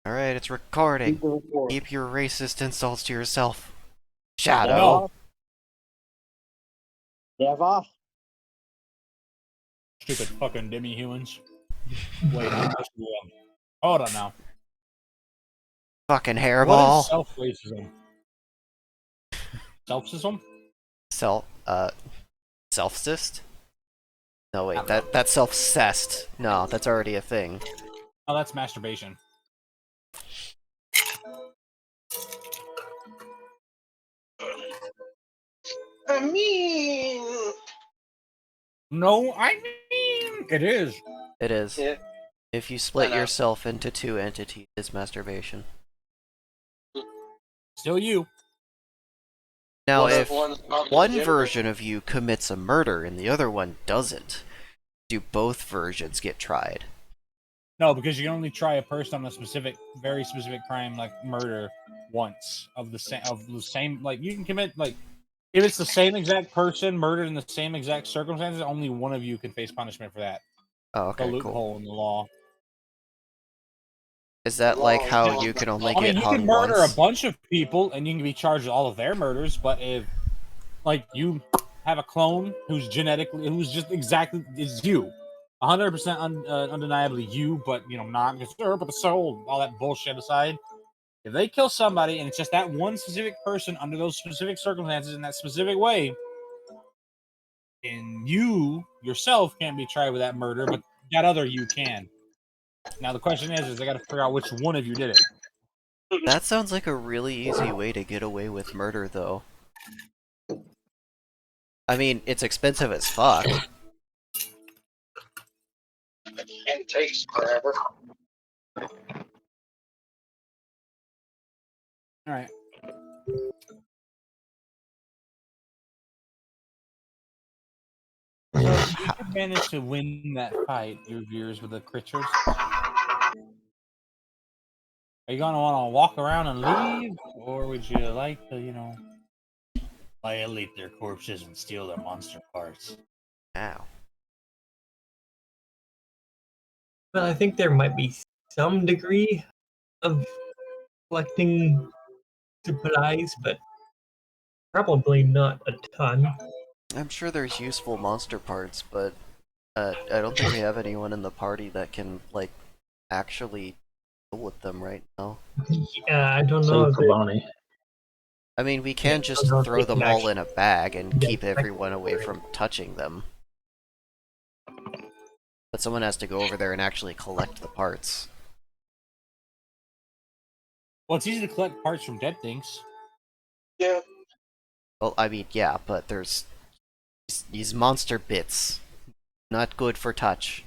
Alright, it's recording. Keep the report. Keep your racist insults to yourself. Shadow. No. Never. Stupid fucking demi-humans. Wait, I'm just hold on now. Fucking What hairball. is self-racism? Selfism? Self-cist? No, wait, that's self-cessed. No, that's already a thing. Oh, that's masturbation. I mean... No, I mean it is. It is. Yeah. If you split I know. yourself into two entities, it's masturbation. Still you. Now, One of if one's on the one gender. version of you commits a murder and the other one doesn't, do both versions get tried? No, because you can only try a person on a specific, very specific crime like murder once of the same. Like you can commit like if it's the same exact person murdered in the same exact circumstances, only one of you can face punishment for that. Oh, The okay, cool. loophole in the law. Is that like how you can only I mean, get you can hung murder once? a bunch of people and you can be charged with all of their murders, but if like you have a clone who's just exactly is you, 100% undeniably you, but you know not just but the soul, all that bullshit aside. If they kill somebody and it's just that one specific person under those specific circumstances in that specific way, and you yourself can't be tried with that murder, but that other you can. Now the question is I got to figure out which one of you did it. That sounds like a really easy way to get away with murder, though. I mean, it's expensive as fuck. And takes forever. All right. So if you could manage to win that fight, your viewers with the creatures, are you gonna want to walk around and leave, or would you like to, you know, violate their corpses and steal their monster parts? Ow. Well, I think there might be some degree of collecting supplies, but probably not a ton. I'm sure there's useful monster parts, but I don't think we have anyone in the party that can, like, actually deal with them right now. Yeah, I don't know. Save for Bonnie. I mean, we can Yeah, just I don't throw think them we all actually- in a bag and Yeah, keep everyone away technically. from touching them. But someone has to go over there and actually collect the parts. Well, it's easy to collect parts from dead things. Yeah. Well, I mean, yeah, but there's these monster bits. Not good for touch.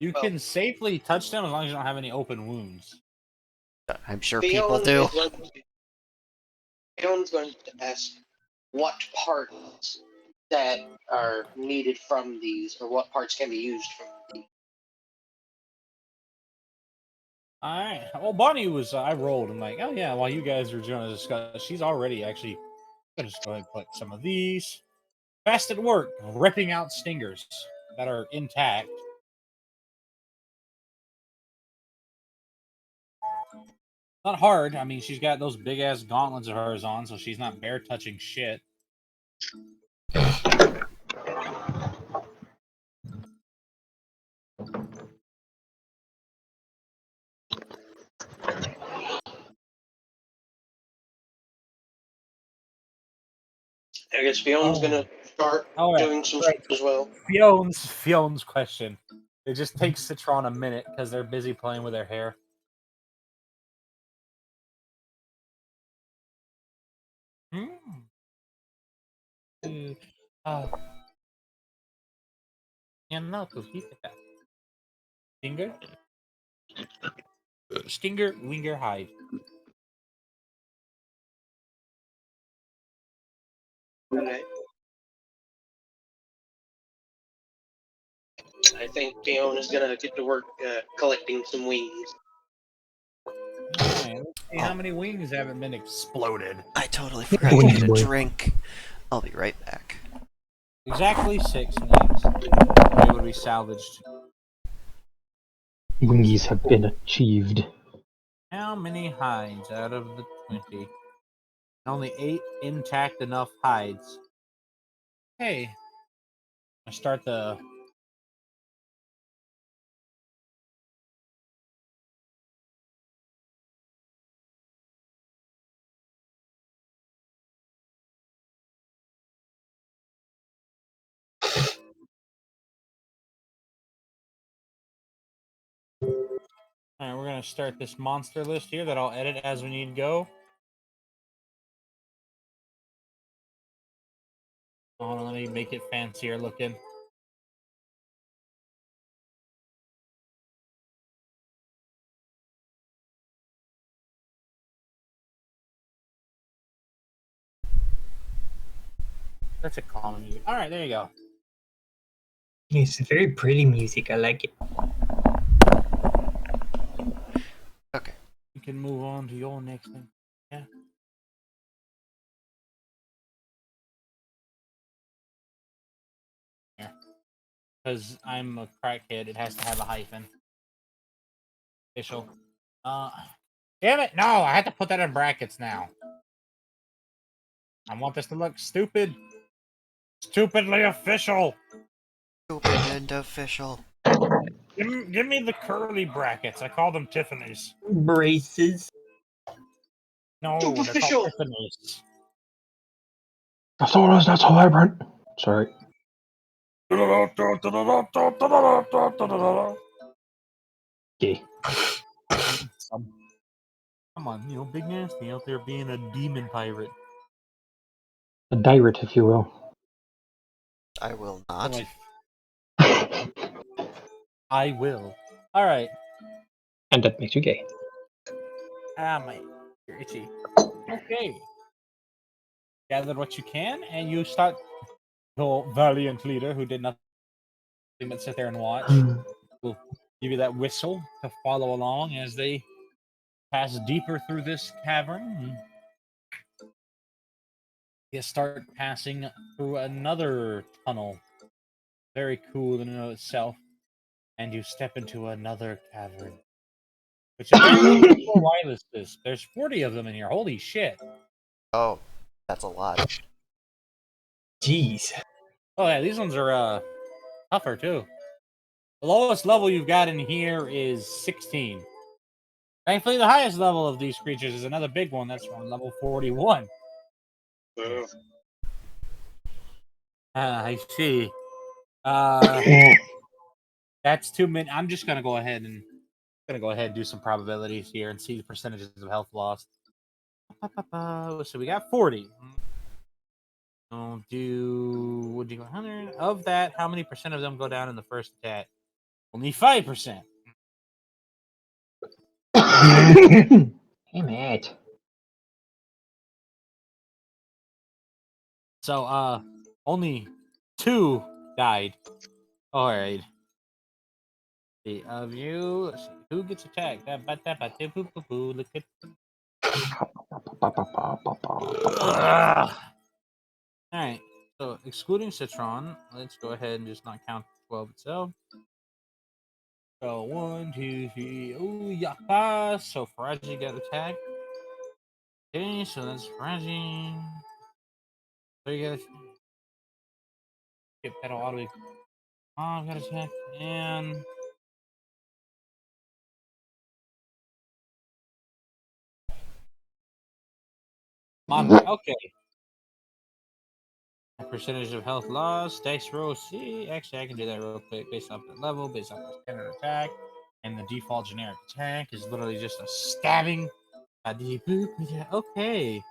You Well- can safely touch them as long as you don't have any open wounds. I'm sure people do. Fion's going to ask what parts that are needed from these, or what parts can be used from these. All right. Well, Bonnie was. I rolled. I'm like, oh yeah. While you guys are trying to discuss, she's already actually. I'm gonna just go ahead and collect some of these. Fast at work, ripping out stingers that are intact. Not hard. I mean, she's got those big ass gauntlets of hers on, so she's not bare touching shit. I guess Fion's Oh. gonna start Oh, yeah. doing some Right. stuff as well. Fion's question. It just takes Citron a minute because they're busy playing with their hair. Uh, Stinger? Stinger, Winger, Hide. Alright. I think Fion is gonna get to work collecting some wings. Alright, let's see how many wings haven't been exploded. I totally forgot to get a drink. I'll be right back. Exactly 6 wings. They would be salvaged. Wingies have been achieved. How many hides out of the 20? Only 8 intact enough hides. Hey, I start the. Alright, we're gonna start this monster list here that I'll edit as we need go. Hold on, let me make it fancier looking. That's a calm music. Alright, there you go. It's very pretty music. I like it. Okay. You can move on to your next thing. Yeah. Yeah. Because I'm a crackhead, it has to have a hyphen. Official. Damn it! No, I had to put that in brackets now. I want this to look stupid. Stupidly official. Stupid and official. Give me the curly brackets. I call them Tiffany's. Braces. No, they're called Superficial. Tiffany's. I thought it was not so vibrant. Sorry. Okay. Come on, Big Nasty out there being a demon pirate. A direct, if you will. I will So, not. like, I will. All right. And that makes you gay. My you're itchy. Okay. Gather what you can, and you start. The valiant leader who did nothing but sit there and watch will give you that whistle to follow along as they pass deeper through this cavern. You start passing through another tunnel, very cool in and of itself, and you step into another cavern, which apparently has more wirelesses. There's 40 of them in here. Holy shit! Oh, that's a lot. Jeez. Oh yeah, these ones are tougher too. The lowest level you've got in here is 16. Thankfully, the highest level of these creatures is another big one. That's on level 41. I see. That's too many. I'm just gonna go ahead and do some probabilities here and see the percentages of health lost. So we got 40. We'll do. Would you go 100? Of that, how many percent of them go down in the first attack? Only 5%. Hey, Matt. So only 2 died. All right. The of you. Let's see. Who gets attacked? Look at. Ugh. All right. So excluding Citron, let's go ahead and just not count 12 itself. So 1, 2, 3. Oh, yapa. So Faraji got attacked. Okay, so that's Faraji. So you gotta skip that all the way. Oh, got attacked. And Monday. Okay. Percentage of health lost. Dice roll C. Actually, I can do that real quick based off the level, based off the standard attack. And the default generic attack is literally just a stabbing. Okay.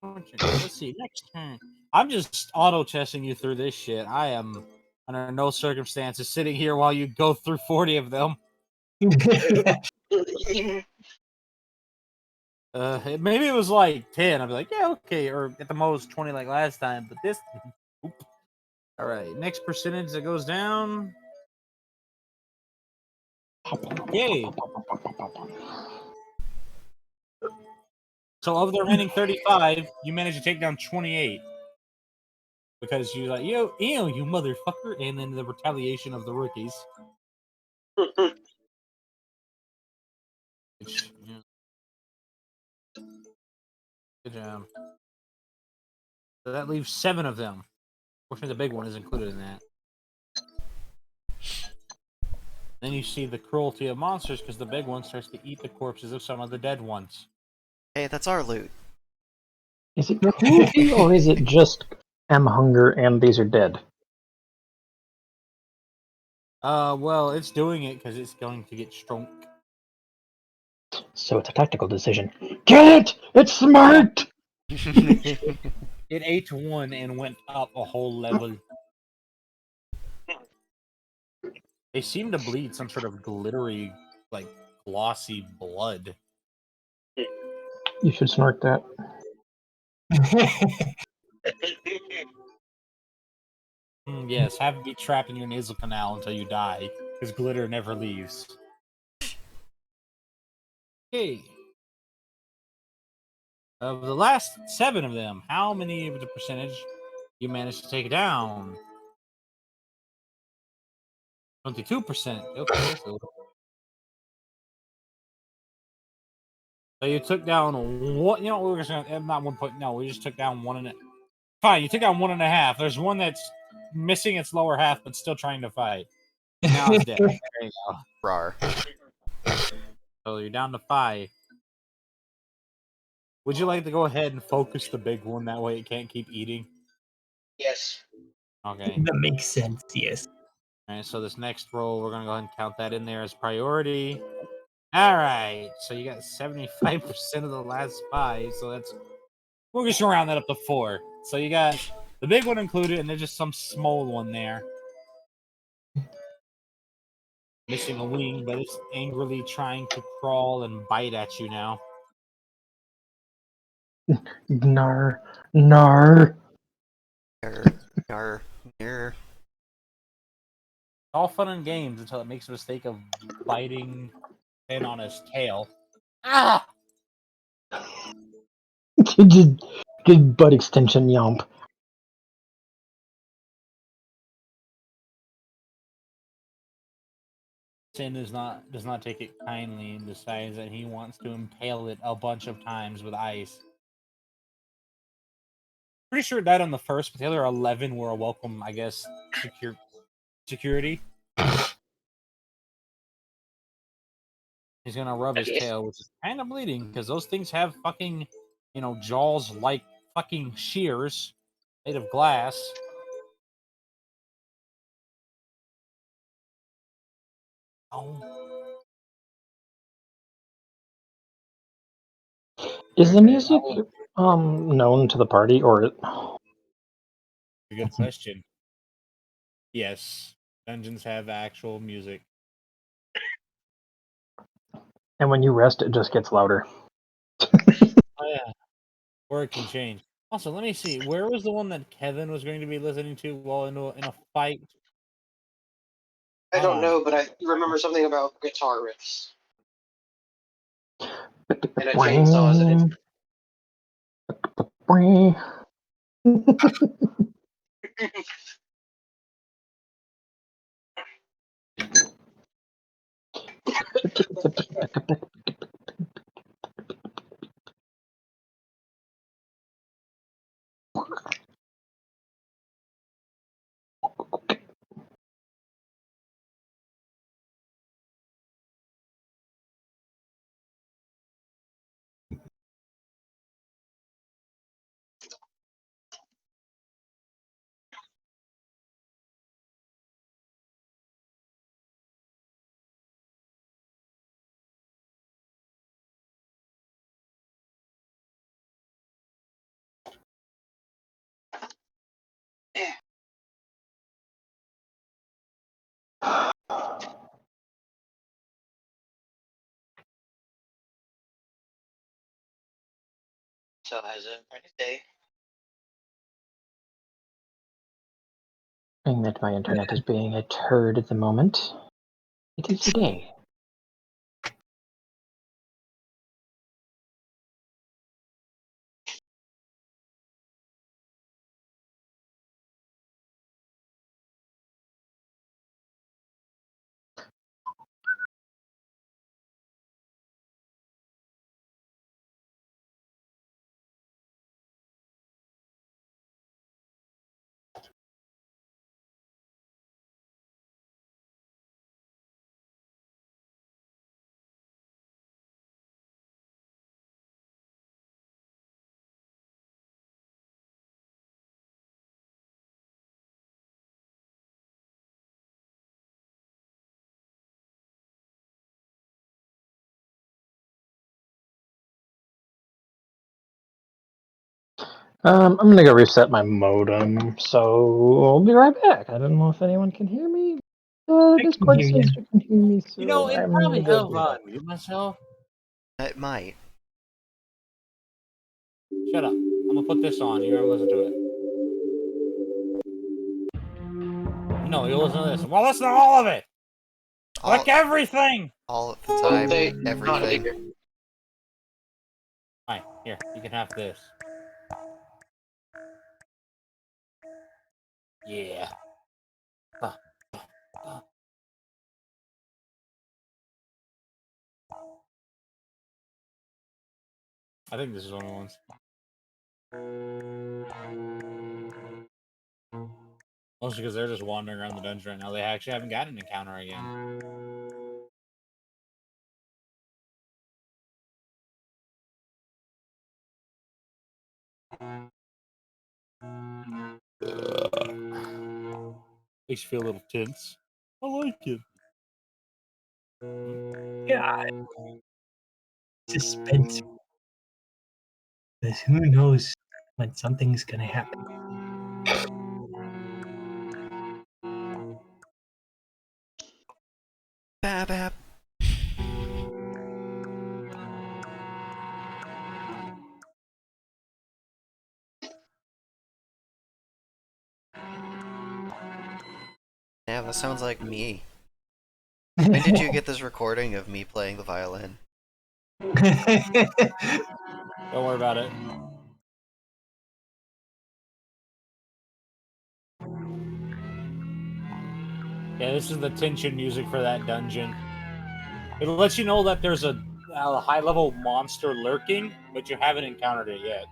Let's see. Next turn. I'm just auto testing you through this shit. I am under no circumstances sitting here while you go through 40 of them. Maybe it was like 10. I'd be like, yeah, okay, or at the most 20 like last time. But this, oop. All right. Next percentage that goes down. Okay. So of the remaining 35, you managed to take down 28. because you're like, ew, you motherfucker, and then the retaliation of the rookies. Which, yeah. Good job. So that leaves 7 of them. Fortunately, the big one is included in that. Then you see the cruelty of monsters because the big one starts to eat the corpses of some of the dead ones. Hey, that's our loot. Is it cruelty or is it just M hunger and these are dead? Well, it's doing it because it's going to get strunk. So it's a tactical decision. Kill it! It's smart! It ate one and went up a whole level. They seem to bleed some sort of glittery, like glossy blood. You should snort that. Yes, have it be trapped in your nasal canal until you die, because glitter never leaves. Okay. Of the last 7 of them, how many of the percentage you managed to take down? 22%. Okay, so you took down what? You know, we're just gonna not 1 point. No, we just took down 1 and a. Fine, you took down 1.5. There's one that's missing its lower half, but still trying to fight. Now it's dead. There you go. Rar. So you're down to 5. Would you like to go ahead and focus the big one? That way it can't keep eating. Yes. Okay. That makes sense, yes. Alright, so this next roll, we're gonna go ahead and count that in there as priority. Alright, so you got 75% of the last 5, so that's... We're just gonna round that up to 4. So you got the big one included, and there's just some small one there. Missing a wing, but it's angrily trying to crawl and bite at you now. Gnar. Gnar. Yarr, yarr, yarr. All fun and games until it makes a mistake of biting in on his tail. Ah! Just butt extension yomp. Sin does not take it kindly and decides that he wants to impale it a bunch of times with ice. Pretty sure it died on the first, but the other 11 were a welcome, I guess, security. He's gonna rub his Okay. tail, which is kind of bleeding because those things have fucking, jaws like fucking shears made of glass. Oh, Is the okay. music known to the party or Good question. Yes, dungeons have actual music. and when you rest it just gets louder? Oh yeah, or it can change. Also, let me see. Where was the one that Kevin was going to be listening to while in a fight? I Hold don't on. know, but I remember something about guitar riffs and a chainsaw as an Bring, instrument. bring. So as a day. Saying that my internet is being a turd at the moment. It is today. I'm gonna go reset my modem, so I'll be right back. I don't know if anyone can hear me. I can Discord hear you. says you can hear me, so You know, it I'm probably gonna helps do if I that. mute myself. It might. Shut up. I'm gonna put this on. You're gonna listen to it. No, you'll listen to this. Well, listen to all of it. All, Like everything. all at the time, Okay, not everything. here. Fine. Here, you can have this. Yeah. I think this is one of the ones. Mostly because they're just wandering around the dungeon right now. They actually haven't got an encounter again. Makes you feel a little tense. I like it. Yeah, suspense. Because who knows when something's gonna happen. Bab. Damn, that sounds like me. When did you get this recording of me playing the violin? Don't worry about it. Yeah, this is the tension music for that dungeon. It'll let you know that there's a high-level monster lurking, but you haven't encountered it yet.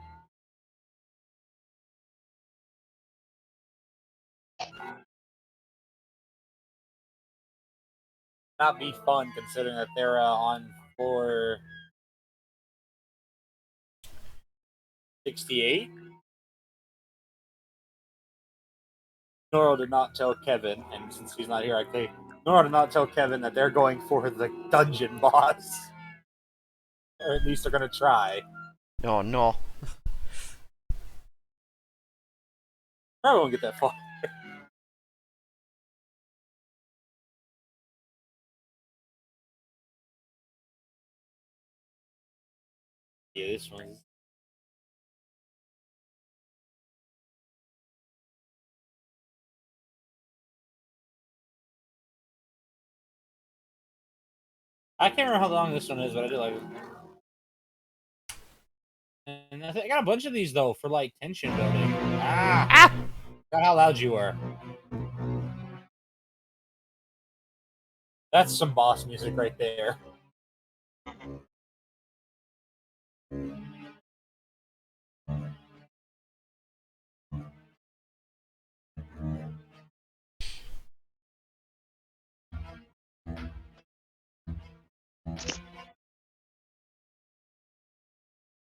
Not be fun considering that they're on floor 68. Noro did not tell Kevin, and since he's not here, I think Noro did not tell Kevin that they're going for the dungeon boss, or at least they're gonna try. Oh no. Probably won't get that far. Yeah, this one's. I can't remember how long this one is, but I do like it. And I got a bunch of these though for like tension building. Ah! Forgot how loud you were. That's some boss music right there.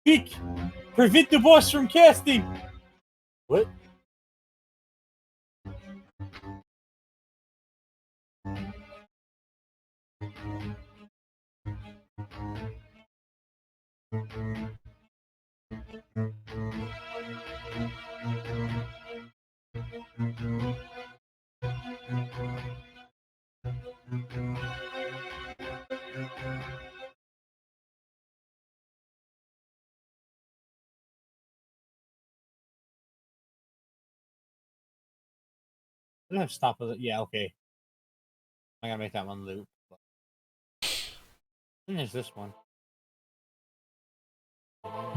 Quick! Prevent the boss from casting! What? I don't have to stop with it. Yeah, okay. I gotta make that one loop. And there's this one.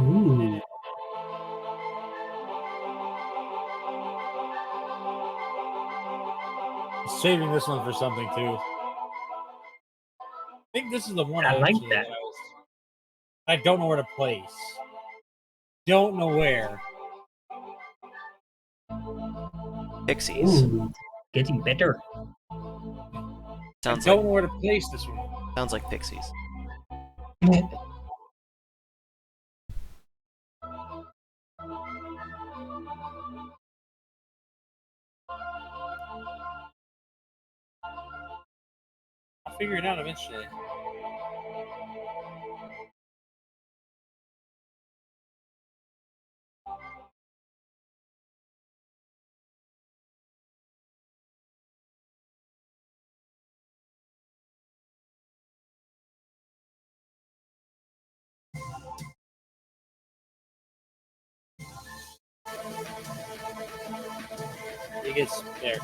Ooh. Saving this one for something too. I think this is the one I like actually that. that I don't know where to place. Don't know where. Pixies. Ooh, getting better. I Sounds don't like know where to place this one. sounds like pixies. I'll figure it out eventually. It gets there.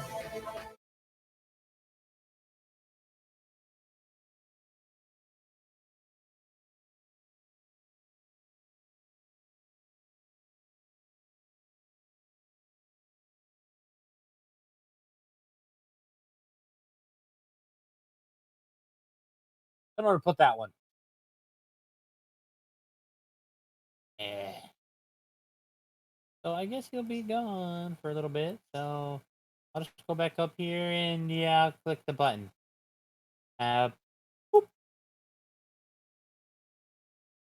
I don't know where to put that one. Yeah. So I guess he'll be gone for a little bit. So I'll just go back up here and yeah, click the button. Boop.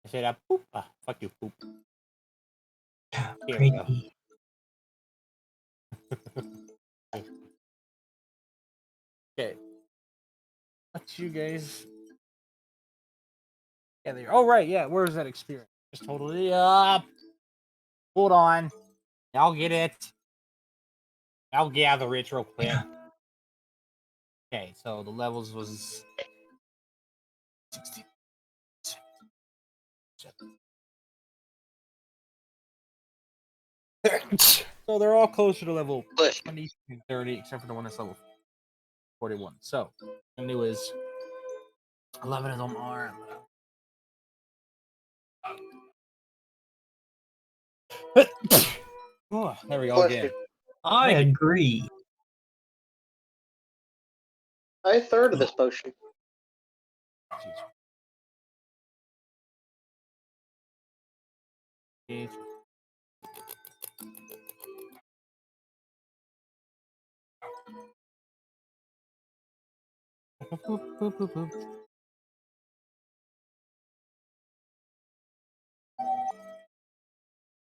I said boop. Ah, fuck you, poop. Here we go. Crazy. Okay. Let you guys. Yeah, there. Oh right, yeah. Where's that experience? Just totally up. Hold on. I'll get it. I'll gather it real quick. Okay, so the levels was 16. So they're all closer to level But 20 and 30, except for the one that's level 41. So, the new is 11 of them are. Oh, there we go again. I agree. I third of this potion.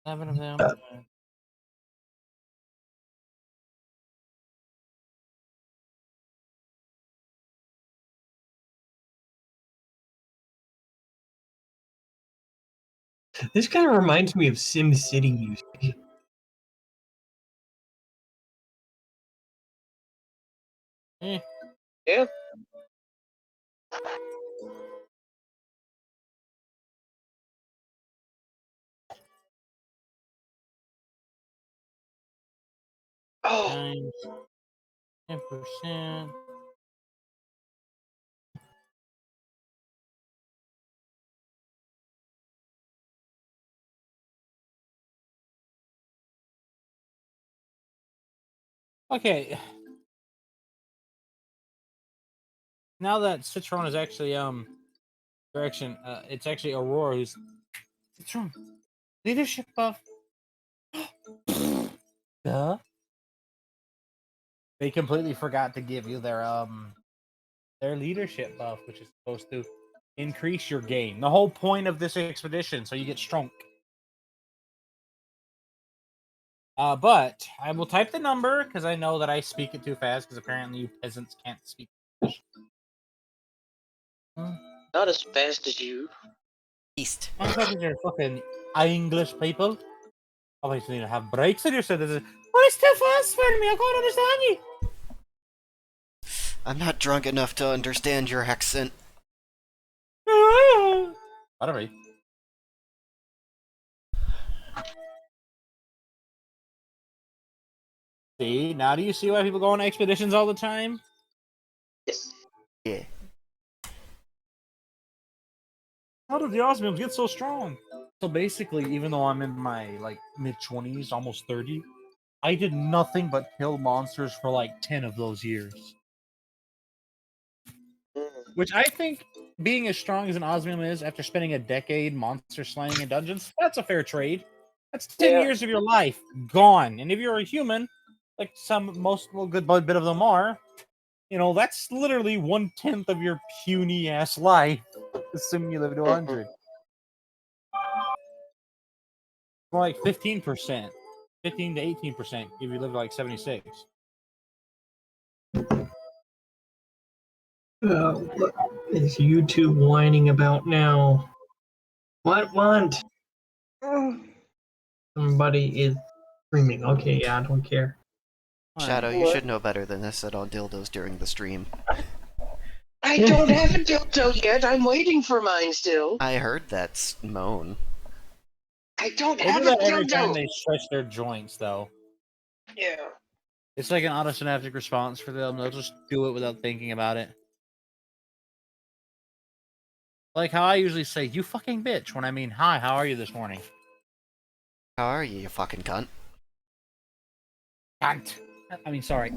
Seven of them. This kind of reminds me of Sim City music. Eh. Yeah. Oh, Times 10%. Okay. Now that Citron is actually direction, it's actually Aurora who's Citron. Leadership buff. Duh. They completely forgot to give you their leadership buff, which is supposed to increase your gain. The whole point of this expedition, so you get strong. But I will type the number because I know that I speak it too fast because apparently you peasants can't speak English. not as fast as you. East. I'm talking to fucking English people. Obviously, you have breaks in your sentences. Well, it's too fast for me. I can't understand you. I'm not drunk enough to understand your accent. Whatever. See, now do you see why people go on expeditions all the time? Yes. Yeah. How did the Osmiums get so strong? So basically, even though I'm in my like mid-20s, almost 30, I did nothing but kill monsters for like 10 of those years. Which I think, being as strong as an Osmium is after spending a decade monster slaying in dungeons, that's a fair trade. That's 10 Yeah. years of your life gone. And if you're a human, like most good bit of them are, you know, that's literally 1/10 of your puny ass life, assuming you live to 100. More like 15%, 15 to 18% if you live to like 76. What is YouTube whining about now? What want? Somebody is screaming. Okay, yeah, I don't care. Shadow, you What? should know better than this said on dildos during the stream. I don't have a dildo yet. I'm waiting for mine still. I heard that moan. I don't They have do a that every time dildo. they stretch their joints, though. Yeah. It's like an autosynaptic response for them. They'll just do it without thinking about it. Like how I usually say, "You fucking bitch," when I mean, "Hi, how are you this morning?" How are you, you fucking cunt? Cunt. I mean, sorry.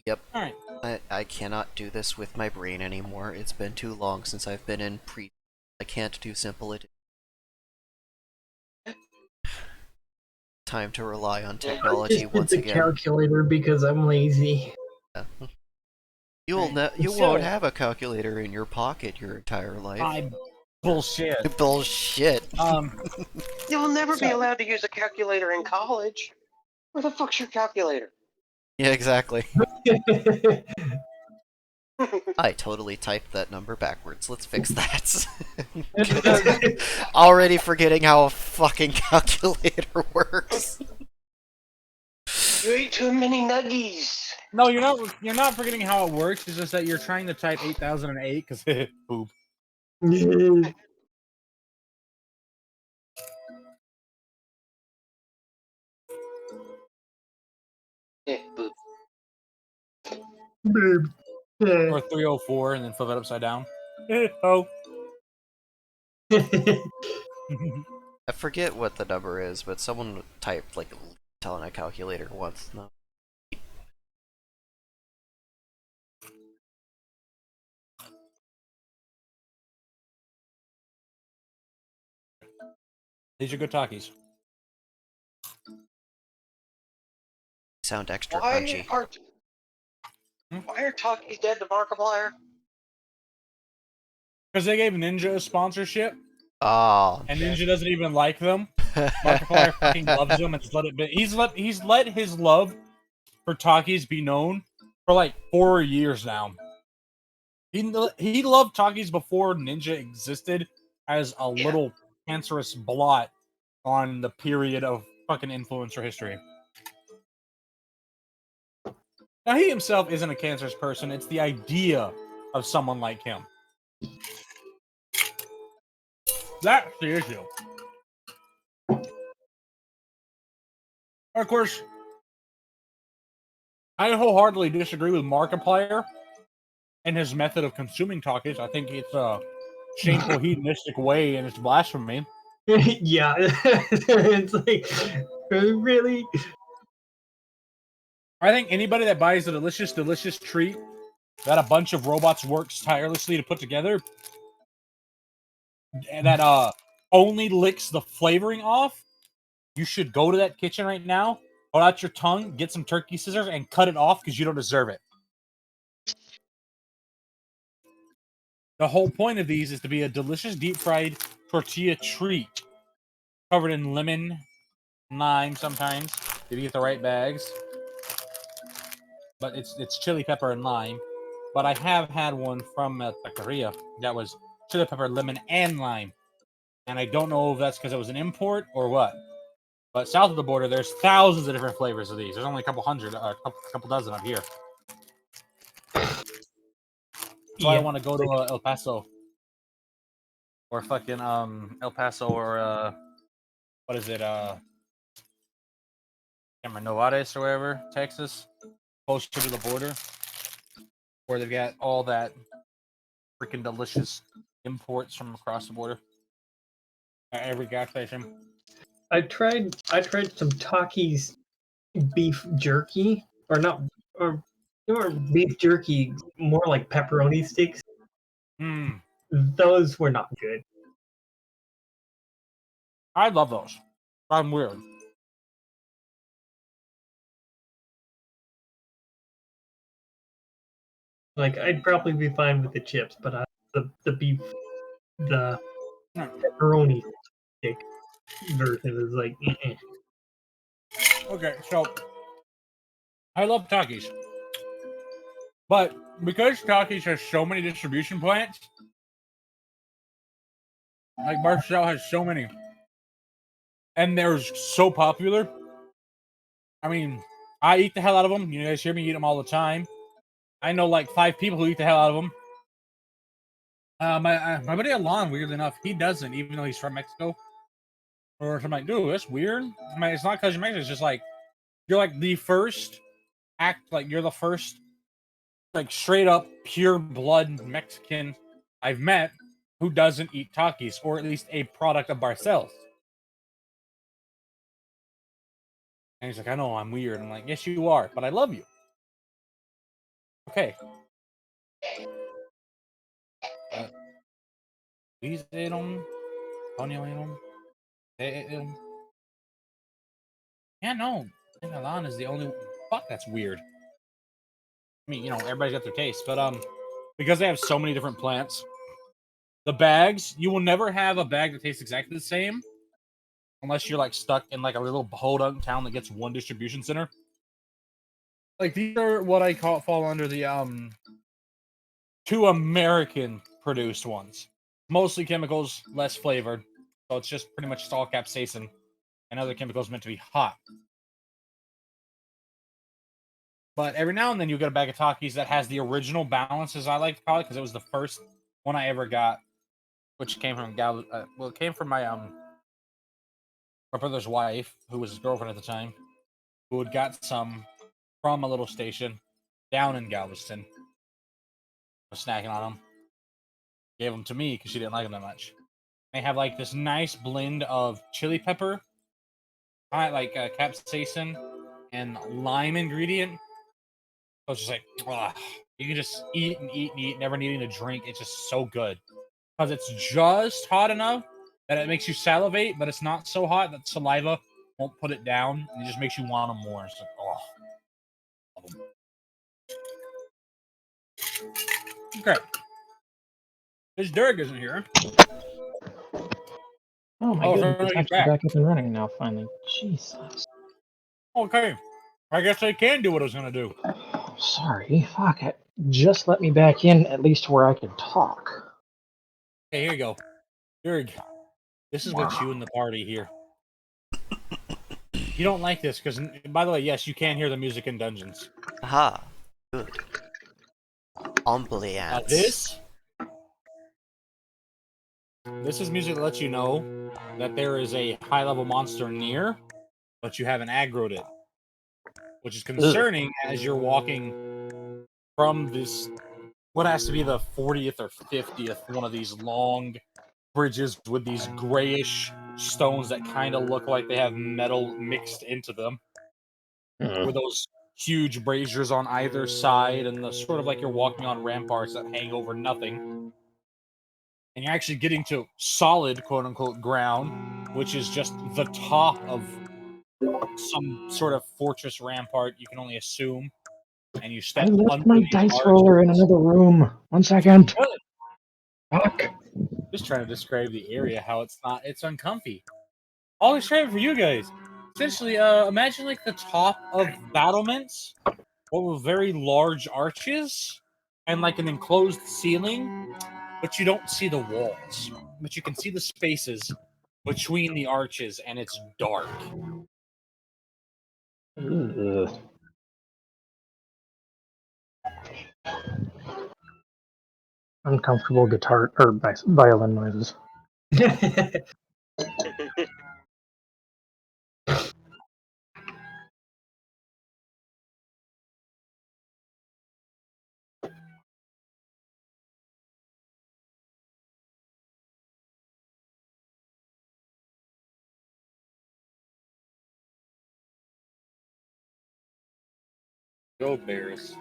Yep. Alright. I cannot do this with my brain anymore. It's been too long since I've been in pre. I can't do simple addition. Time to rely on I technology just did once the again. calculator because I'm lazy. Yeah. Right. You So- won't have a calculator in your pocket your entire life. I'm bullshit. Bullshit. You'll never be So- allowed to use a calculator in college. Where the fuck's your calculator? Yeah, exactly. I totally typed that number backwards. Let's fix that. Already forgetting how a fucking calculator works. You ate too many nuggies. No, you're not forgetting how it works. It's just that you're trying to type 8008 because poop. Yeah, boop. Babe. Or 304 and then flip it upside down. Oh. I forget what the number is, but someone typed like on a calculator once. No. These are good talkies. Sound extra Why crunchy. are Talkies dead to Markiplier? Because they gave Ninja a sponsorship, Oh. and Ninja doesn't even like them. Markiplier fucking loves them and just let it be. He's let his love for talkies be known for like 4 years now. He loved talkies before Ninja existed as a little cancerous blot on the period of fucking influencer history. Now he himself isn't a cancerous person. It's the idea of someone like him. That's the issue. Of course, I wholeheartedly disagree with Markiplier and his method of consuming talkies. I think it's a shameful, hedonistic way, and it's blasphemy. Yeah. It's like, really? I think anybody that buys a delicious, delicious treat that a bunch of robots works tirelessly to put together, and that only licks the flavoring off, you should go to that kitchen right now, pull out your tongue, get some turkey scissors, and cut it off because you don't deserve it. The whole point of these is to be a delicious deep fried tortilla treat covered in lemon, lime sometimes if you get the right bags. But it's chili pepper and lime. But I have had one from a taqueria that was chili pepper, lemon, and lime. And I don't know if that's because it was an import or what. But south of the border, there's thousands of different flavors of these. There's only a couple hundred, a couple dozen up here. That's why I want to go to El Paso or fucking El Paso or what is it? Novades or wherever, Texas, closer to the border, where they've got all that freaking delicious imports from across the border at every gas station. I tried some Takis beef jerky, or not, or beef jerky, more like pepperoni sticks. Hmm. Those were not good. I love those. I'm weird. Like, I'd probably be fine with the chips, but the beef, the pepperoni stick version is like, eh. Okay, so I love Takis. But because Takis has so many distribution plants, Like Barstow has so many, and they're so popular. I mean, I eat the hell out of them. You guys hear me eat them all the time. I know like 5 people who eat the hell out of them. My buddy Alon, weirdly enough, he doesn't, even though he's from Mexico. Or I'm like, dude, that's weird. I mean, it's not because you're Mexican. It's just like you're like the first like you're the first like straight up pure blood Mexican I've met who doesn't eat Takis, or at least a product of Barcel's. And he's like, I know I'm weird. I'm like, yes, you are, but I love you. Okay. Please ate them. Tonyo ate them. They ate them. Yeah, no. I think Alan is the only. Fuck, that's weird. I mean, everybody's got their taste, but because they have so many different plants, the bags, you will never have a bag that tastes exactly the same unless you're like stuck in like a little podunk town that gets one distribution center. Like these are what I call fall under the 2 American produced ones. Mostly chemicals, less flavored. So it's just pretty much all capsaicin and other chemicals meant to be hot. But every now and then you get a bag of Takis that has the original balance, as I like to call it, because it was the first one I ever got, which came from it came from my brother's wife, who was his girlfriend at the time, who had got some from a little station down in Galveston. Was snacking on them. Gave them to me because she didn't like them that much. They have like this nice blend of chili pepper, like capsaicin, and lime ingredient. So it's just like, ugh. You can just eat and eat and eat, never needing to drink. It's just so good because it's just hot enough that it makes you salivate, but it's not so hot that saliva won't put it down. And it just makes you want them more. It's like, oh. Okay. This Derek isn't here. Oh my Oh, goodness, so it's he's actually back. back up and running now, finally. Jesus. Okay. I guess I can do what I was going to do. Oh, sorry, fuck it. Just let me back in, at least where I can talk. Okay, here you go. Derek, this is what you and the party hear. You don't like this because, by the way, yes, you can hear the music in dungeons. Aha. Good. Ambiance. This is music that lets you know that there is a high-level monster near, but you haven't aggroed it, which is concerning as you're walking from this, what has to be the 40th or 50th one of these long bridges with these grayish stones that kind of look like they have metal mixed into them, with those huge braziers on either side, and the sort of like you're walking on ramparts that hang over nothing. And you're actually getting to solid, quote unquote, ground, which is just the top of some sort of fortress rampart, you can only assume. And you I step left under my these dice arches. roller in another room. 1 second. Really? Fuck. Just trying to describe the area, how it's uncomfy. All describe for you guys. Essentially, imagine like the top of battlements, but with very large arches and like an enclosed ceiling, but you don't see the walls, but you can see the spaces between the arches, and it's dark. Ugh. Uncomfortable guitar or violin noises. Go Bears,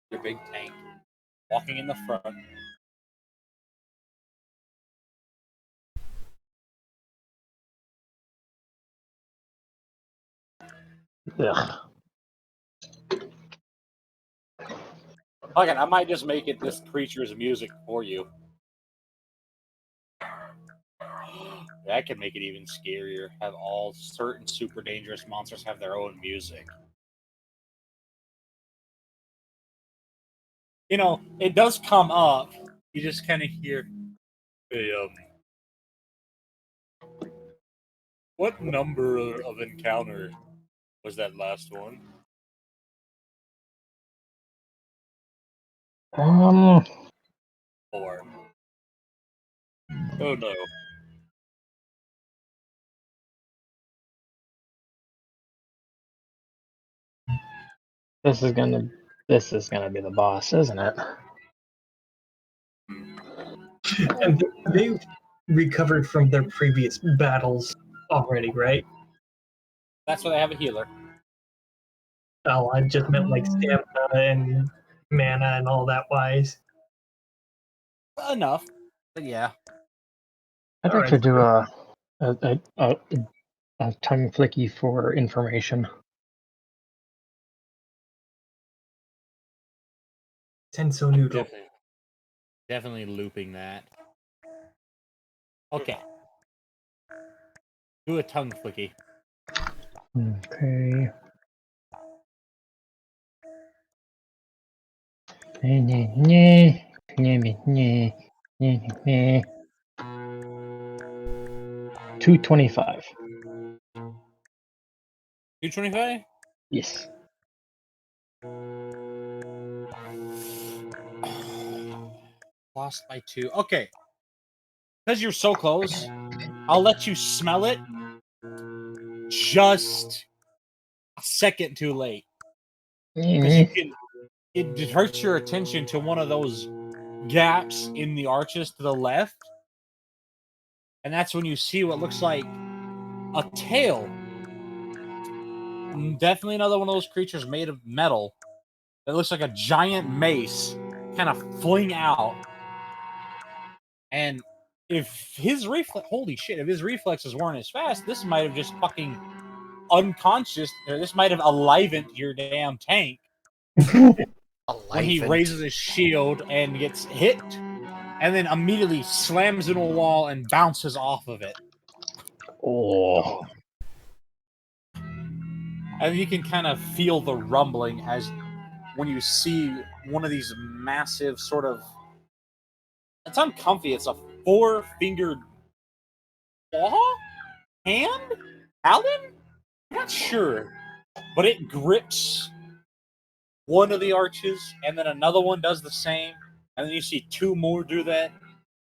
your big tank, walking in the front. Ugh. Again, I might just make it this creature's music for you. That could make it even scarier. Have all certain super dangerous monsters have their own music. It does come up. You just kind of hear, hey, What number of encounter was that last one? Um, 4. Oh no. this is gonna be the boss, isn't it? And they've recovered from their previous battles already, right? That's why they have a healer. Oh, I just meant like stamina and mana and all that wise. Enough. But yeah. I'd All like right. to do a tongue flicky for information. Tenso Noodle. Definitely looping that. Okay. Do a tongue flicky. Okay. Nah, nah, nah. Nah, nah, nah, nah. 225. 225? Yes. Lost by 2. Okay. Because you're so close, I'll let you smell it just a second too late. Because you can. It diverts your attention to one of those gaps in the arches to the left. And that's when you see what looks like a tail. Definitely another one of those creatures made of metal. That looks like a giant mace kind of fling out. And if his holy shit, if his reflexes weren't as fast, this might have just fucking unconscious, or this might have alivened your damn tank when he Alivened. raises his shield and gets hit, and then immediately slams into a wall and bounces off of it. Oh. And you can kind of feel the rumbling as when you see one of these massive sort of. It's uncomfy. It's a 4-fingered claw? Hand? Talon? I'm not sure. But it grips one of the arches, and then another one does the same. And then you see 2 more do that.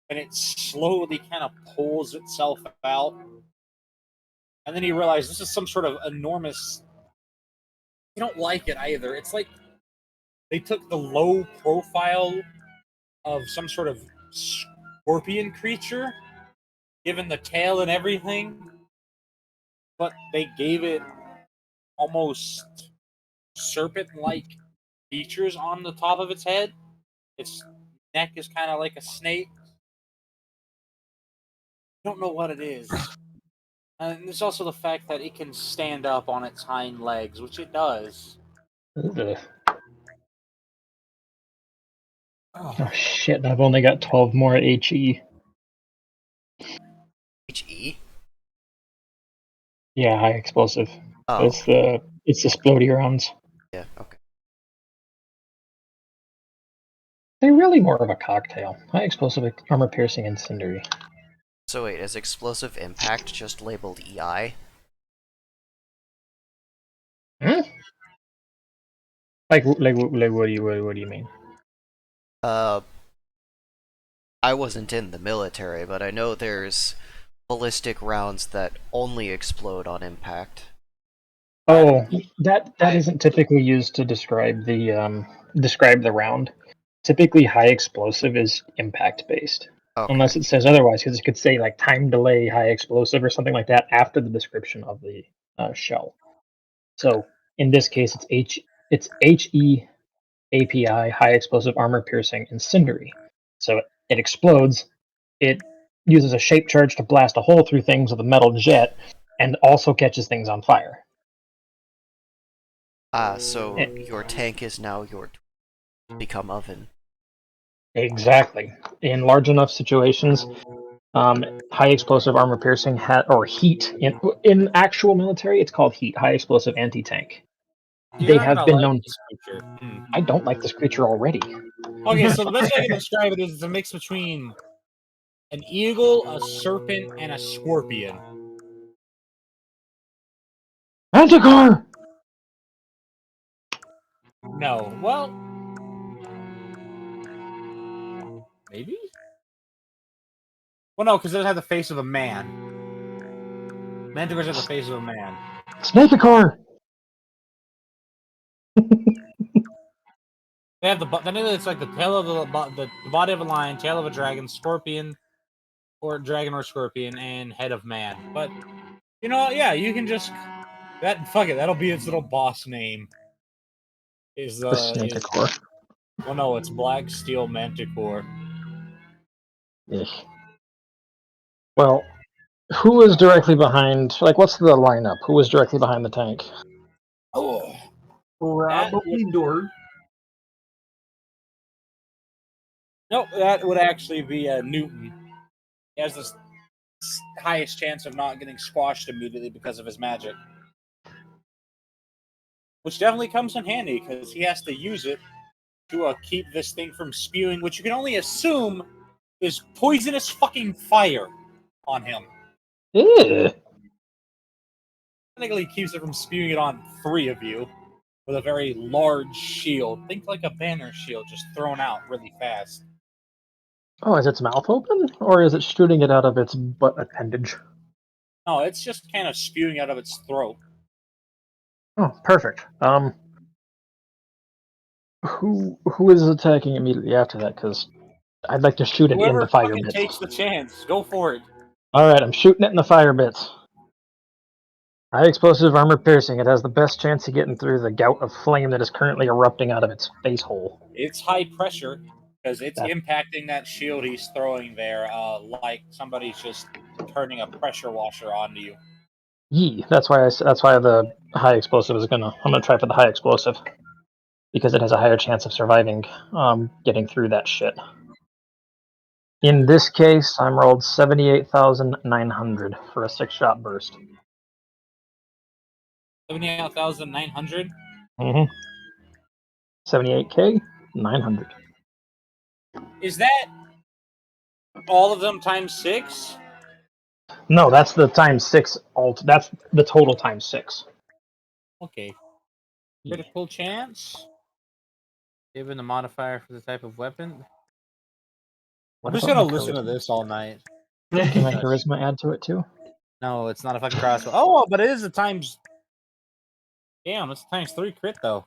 And it slowly kind of pulls itself out. And then you realize this is some sort of enormous. You don't like it either. It's like they took the low profile of some sort of scorpion creature, given the tail and everything, but they gave it almost serpent-like features on the top of its head. Its neck is kind of like a snake. I don't know what it is. And there's also the fact that it can stand up on its hind legs, which it does. Ugh. Oh. Oh shit, I've only got 12 more HE. HE? Yeah, high explosive. Oh, It's the splody rounds. yeah, okay. They're really more of a cocktail. High explosive, armor piercing, and cindery. So wait, is explosive impact just labeled EI? Hmm? Like what do you mean? Uh, I wasn't in the military, but I know there's ballistic rounds that only explode on impact. Oh, that isn't typically used to describe the round. Typically, high explosive is impact based, Okay. unless it says otherwise, because it could say like time delay high explosive or something like that after the description of the shell. So in this case, it's HE API high explosive armor piercing and cindery. So it explodes. It uses a shape charge to blast a hole through things with a metal jet, and also catches things on fire. So Eh, your tank is now your become oven. Exactly. In large enough situations, high explosive armor piercing or heat in actual military, it's called heat, high explosive anti tank. You're They not have gonna been like known. this creature. I don't like this creature already. Okay, so the best way I can describe it is it's a mix between an eagle, a serpent, and a scorpion. Manticore! No. Well, maybe. Well, no, because it have the face of a man. Manticores have the face of a man. Snakeacore! They have then it's like the tail of the body of a lion, tail of a dragon, scorpion, or dragon or scorpion, and head of man. But you know, yeah, you can just fuck it. That'll be its little boss name. Is The Snakeacore. well, no, it's Black Steel Manticore. Well, who is directly behind? Like, what's the lineup? Who is directly behind the tank? Oh, Probably Dord. nope, that would actually be Newton. He has the highest chance of not getting squashed immediately because of his magic. Which definitely comes in handy because he has to use it to keep this thing from spewing, which you can only assume is poisonous fucking fire on him. Ew. Technically keeps it from spewing it on 3 of you with a very large shield. Think like a banner shield just thrown out really fast. Oh, is its mouth open? Or is it shooting it out of its butt appendage? No, it's just kind of spewing out of its throat. Oh, perfect. Who is attacking immediately after that? Because I'd like to shoot it in Whoever the fire fucking bits. takes the chance, go for it. Alright, I'm shooting it in the fire bits. High explosive armor piercing. It has the best chance of getting through the gout of flame that is currently erupting out of its face hole. It's high pressure because it's That- impacting that shield he's throwing there, like somebody's just turning a pressure washer onto you. Yee. That's why the high explosive is gonna. I'm gonna try for the high explosive because it has a higher chance of surviving, getting through that shit. In this case, I'm rolled 78,900 for a 6-shot burst. 78,900. Mm-hmm. 78k, 900. Is that all of them times 6? No, that's the times 6 alt. That's the total times 6. Okay. Critical chance. Given the modifier for the type of weapon. I'm just gonna listen to this all night. Can my charisma add to it too? No, it's not a fucking crossbow. Oh, but it is a times. Damn, it's a times 3 crit though.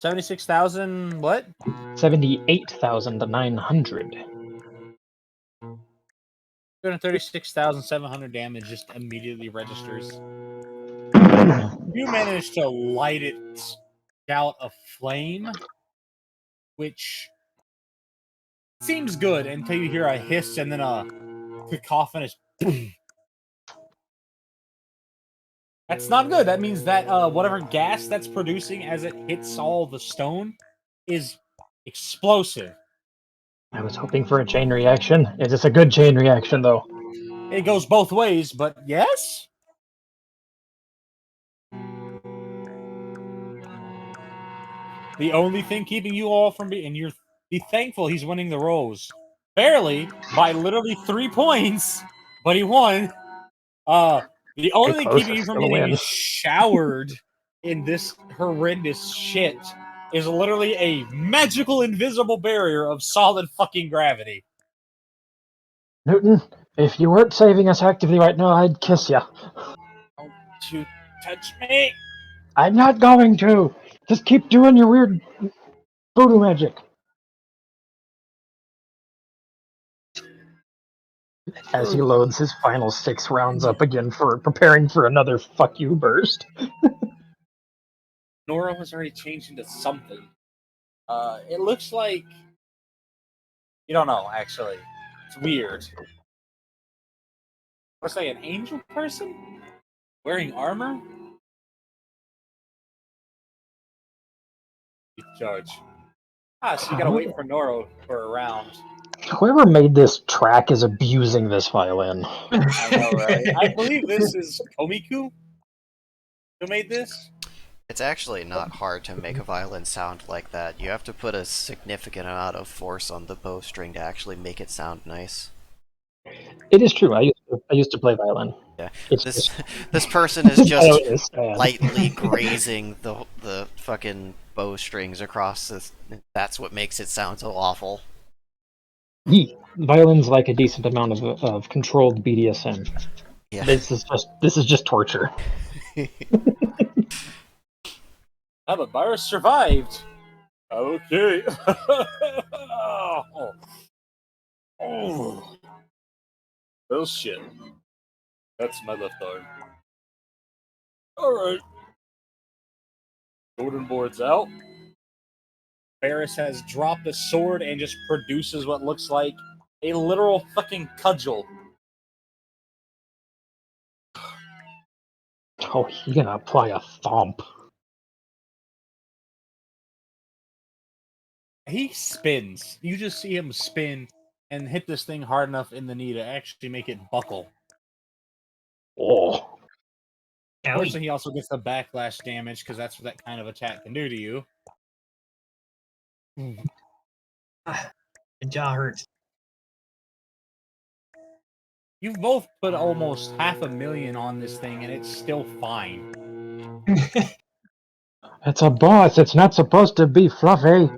76,000. What? 78,900. 236,700 damage just immediately registers. You manage to light its gout of flame, which seems good until you hear a hiss and then a cacophonous boom. That's not good. That means that whatever gas that's producing as it hits all the stone is explosive. I was hoping for a chain reaction. Is this a good chain reaction, though? It goes both ways, but yes? The only thing keeping you all from being, and you're be thankful he's winning the rose. Barely, by literally 3 points, but he won. The only thing close, keeping you it's from still a getting win. showered in this horrendous shit is literally a magical invisible barrier of solid fucking gravity. Newton, if you weren't saving us actively right now, I'd kiss ya. Don't you touch me! I'm not going to! Just keep doing your weird voodoo magic. As he loads his final 6 rounds up again for preparing for another fuck you burst. Nora has already changed into something. It looks like you don't know. Actually, it's weird. Looks like an angel person wearing armor. Charge. So you gotta wait for Nora for a round. Whoever made this track is abusing this violin. I know, right? I believe this is Komiku who made this. It's actually not hard to make a violin sound like that. You have to put a significant amount of force on the bowstring to actually make it sound nice. It is true. I used to play violin. Yeah. Yeah. It's This just this person is I know just it is sad. lightly grazing the fucking bowstrings across this. That's what makes it sound so awful. Violin's like a decent amount of controlled BDSM. Yeah. This is just torture. Oh, but Virus survived. Okay. Oh. Oh. Well, shit. That's my left arm. Alright. Golden board's out. Varys has dropped a sword and just produces what looks like a literal fucking cudgel. Oh, you're gonna apply a thump. He spins. You just see him spin and hit this thing hard enough in the knee to actually make it buckle. Oh, Unfortunately, he also gets the backlash damage because that's what that kind of attack can do to you. The jaw hurts. You've both put almost $500,000 on this thing, and it's still fine. it's a boss. It's not supposed to be fluffy.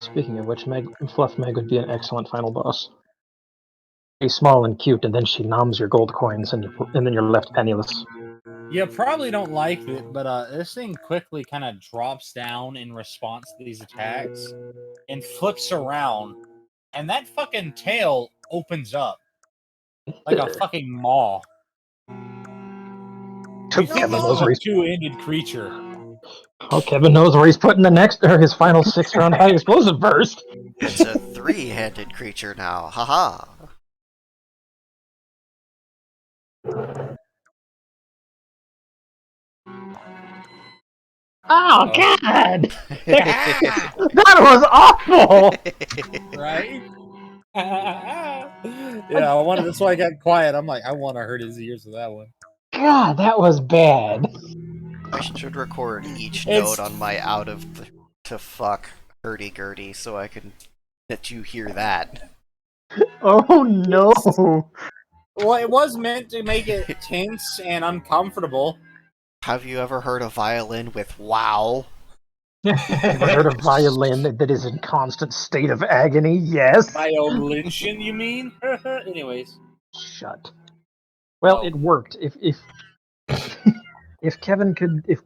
Speaking of which, Fluff Meg would be an excellent final boss. She's small and cute, and then she noms your gold coins, and then you're left penniless. You probably don't like it, but this thing quickly kind of drops down in response to these attacks and flips around, and that fucking tail opens up like a fucking maw. You think Kevin this knows is where a he's. two-ended creature. Oh, Kevin knows where he's putting his final 6-round high explosive burst. It's a three-handed creature now. Haha. Oh Oh. God! That was awful. Right? Yeah, I wanted. That's why I got quiet. I'm like, I want to hurt his ears with that one. God, that was bad. I should record each It's note on my out of the to fuck hurdy-gurdy so I can let you hear that. Oh no! well, it was meant to make it tense and uncomfortable. Have you ever heard a violin with wow? Ever heard of violin that is in constant state of agony? Yes. Violation, you mean? Anyways. Shut. Well, Oh. it worked. If Kevin could get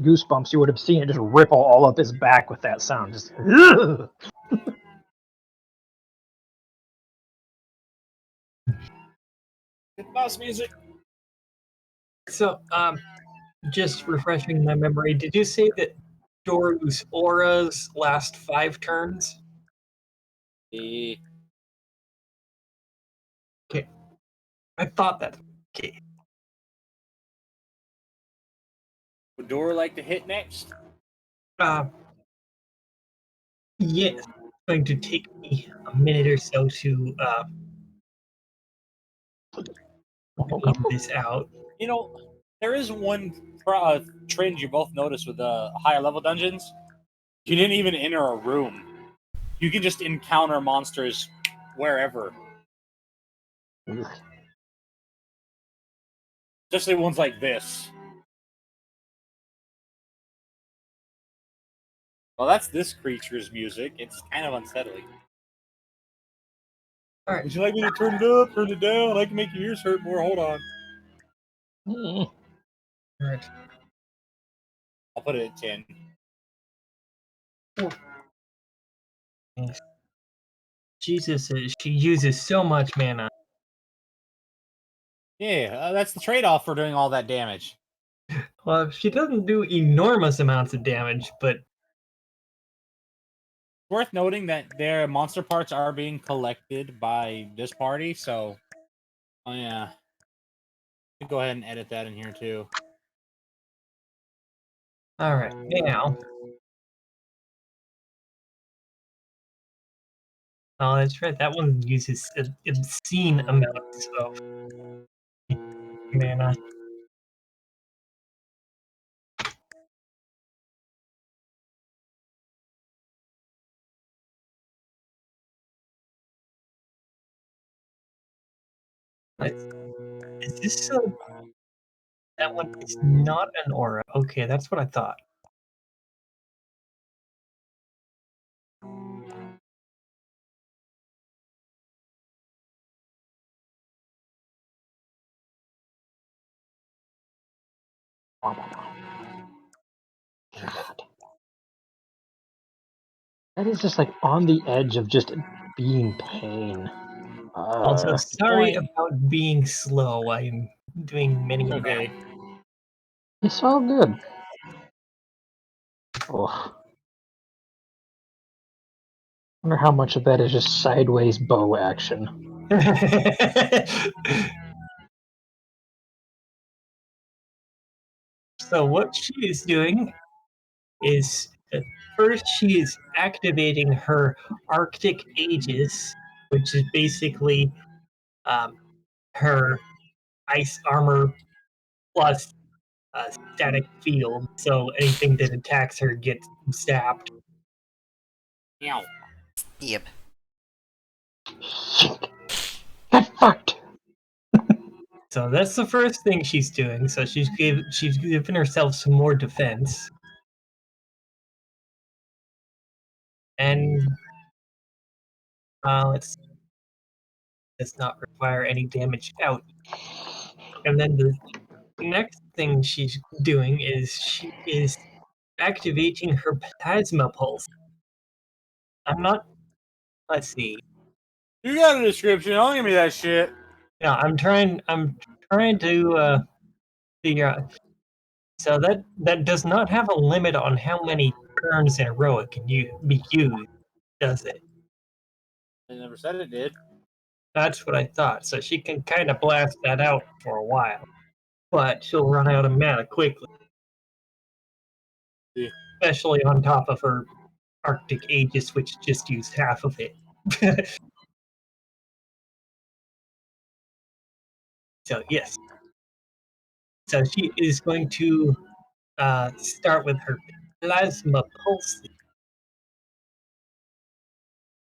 goosebumps, you would have seen it just ripple all up his back with that sound. Just ugh. Good mouse music. So, just refreshing my memory, did you say that Doru's auras last 5 turns? Eh, Okay, I thought that. Okay, would Dora like to hit next? uh, yes, it's going to take me a minute or so to read this out. You know, there is one trend you both noticed with higher level dungeons. You didn't even enter a room. You can just encounter monsters wherever. Especially ones like this. Well, that's this creature's music. It's kind of unsettling. All right, Would you like me to turn it up, turn it down? I can make your ears hurt more. Hold on. all right. I'll put it at 10. Jesus, she uses so much mana. Yeah, that's the trade-off for doing all that damage. Well, she doesn't do enormous amounts of damage, but Worth noting that their monster parts are being collected by this party, so oh yeah. Go ahead and edit that in here too. all right, now. Oh, that's right. That one uses obscene amounts of mana. Nice. Is this a... That one is not an aura. Okay, that's what I thought. God. That is just like on the edge of just being pain. Also, sorry Point. about being slow. I'm doing many a Okay. It's all good. Oh, wonder how much of that is just sideways bow action. math. So what she is doing is first she is activating her Arctic Aegis, which is basically her ice armor plus static field. So anything that attacks her gets zapped. Meow. Yep. Shit. Get fucked. So that's the first thing she's doing. So she's given herself some more defense. And let's does not require any damage out. And then the next thing she's doing is she is activating her plasma pulse. I'm not. Let's see. You got a description. Don't give me that shit. No, I'm trying. I'm trying to figure out. So that does not have a limit on how many turns in a row it can be used, does it? I never said it did. That's what I thought. So she can kind of blast that out for a while, but she'll run out of mana quickly. Yeah. Especially on top of her Arctic Aegis, which just used half of it. So yes. So she is going to start with her plasma pulse.